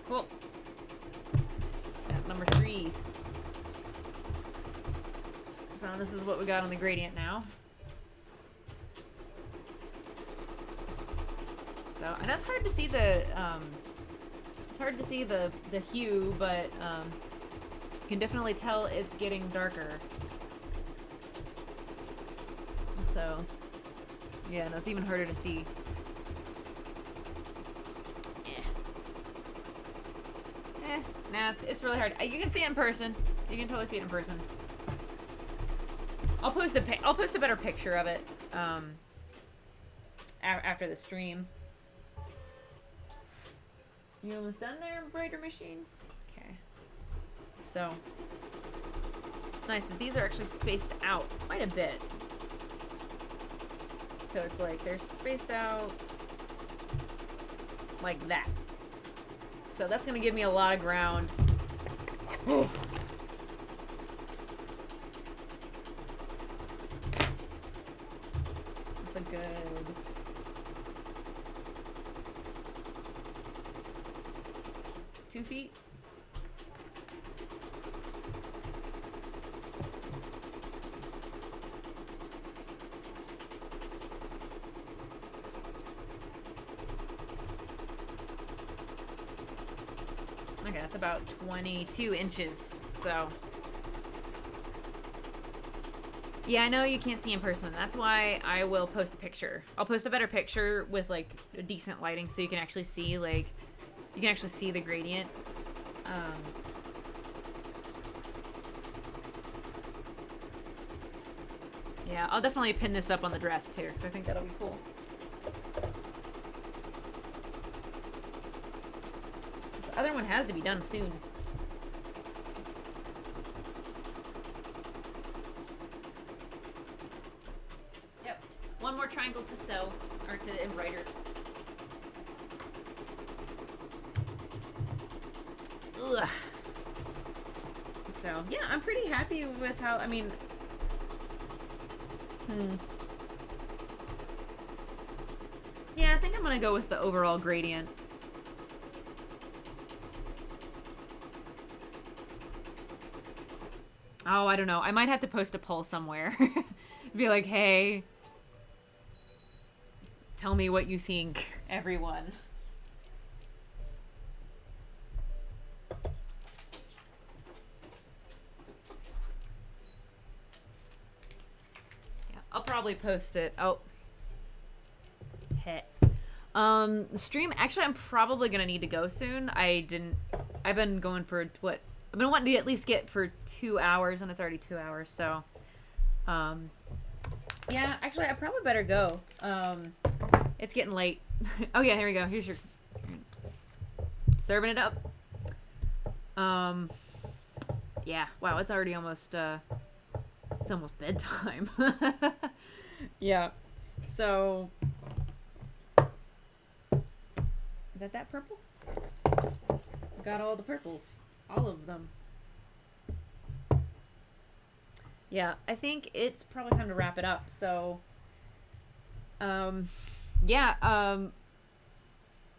Cool. Number 3. So this is what we got on the gradient now. So, and that's hard to see the, the hue, but, you can definitely tell it's getting darker. So, yeah, no, it's even harder to see. Nah, it's really hard. You can see it in person. You can totally see it in person. I'll post a better picture of it after the stream. You almost done there, embroidery machine? Okay. So what's nice is these are actually spaced out quite a bit. So it's like they're spaced out like that. So that's gonna give me a lot of ground. Ooh. That's a good... $2 feet? Okay, that's about 22 inches, so. Yeah, I know you can't see in person. That's why I will post a picture. I'll post a better picture with, like, a decent lighting so you can actually see, like, you can actually see the gradient. Yeah, I'll definitely pin this up on the dress, too, because I think that'll be cool. Other one has to be done soon. Yep. One more triangle to sew, or to embroider. Ugh. So, yeah, I'm pretty happy with how, I mean... Yeah, I think I'm gonna go with the overall gradient. Oh, I don't know. I might have to post a poll somewhere. Be like, hey, tell me what you think, everyone. Yeah, I'll probably post it. Oh. Heh. The stream, actually, I'm probably gonna need to go soon. I've been going for, what? I've been wanting to at least get for 2 hours, and it's already 2 hours, so. Yeah, actually, I probably better go. It's getting late. Oh, yeah, here we go. Here's your... Serving it up. Yeah, wow, it's already almost, it's almost bedtime. Yeah, so... Is that purple? Got all the purples. All of them. Yeah, I think it's probably time to wrap it up. So, yeah,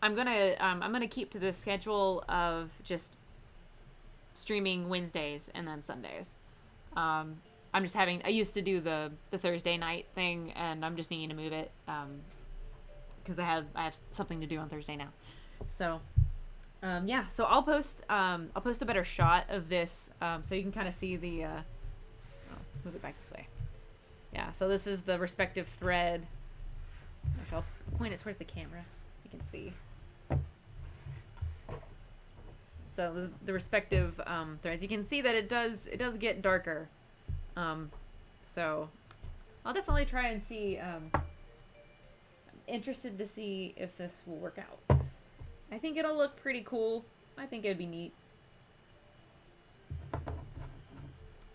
I'm gonna keep to the schedule of just streaming Wednesdays and then Sundays. Um, I'm just having. I used to do the Thursday night thing, and I'm just needing to move it because I have something to do on Thursday now. So yeah, so I'll post a better shot of this so you can kind of see the. Move it back this way. Yeah, so this is the respective thread. Actually, I'll point it towards the camera. You can see. So the respective threads, you can see that it does get darker. So I'll definitely try and see. I'm interested to see if this will work out. I think it'll look pretty cool. I think it'd be neat.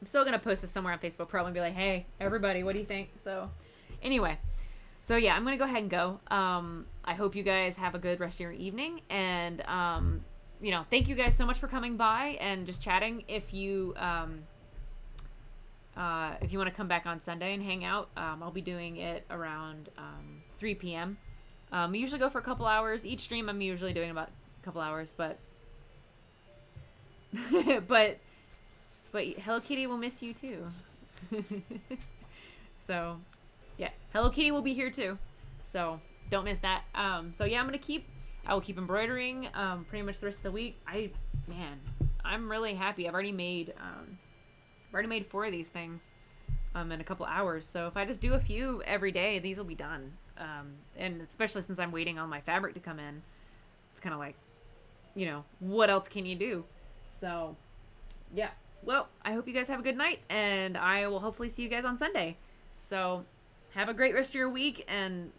I'm still gonna post this somewhere on Facebook, probably and be like, "Hey, everybody, what do you think?" So, anyway, so yeah, I'm gonna go ahead and go. I hope you guys have a good rest of your evening, and thank you guys so much for coming by and just chatting. If you want to come back on Sunday and hang out, I'll be doing it around 3 p.m. We usually go for a couple hours. Each stream I'm usually doing about a couple hours, but but Hello Kitty will miss you too. So yeah, Hello Kitty will be here too. So don't miss that. So yeah, I will keep embroidering pretty much the rest of the week. I'm really happy. I've already made 4 of these things in a couple hours. So if I just do a few every day, these will be done. And especially since I'm waiting on my fabric to come in, it's kind of like, what else can you do? So yeah. Well, I hope you guys have a good night, and I will hopefully see you guys on Sunday. So have a great rest of your week, and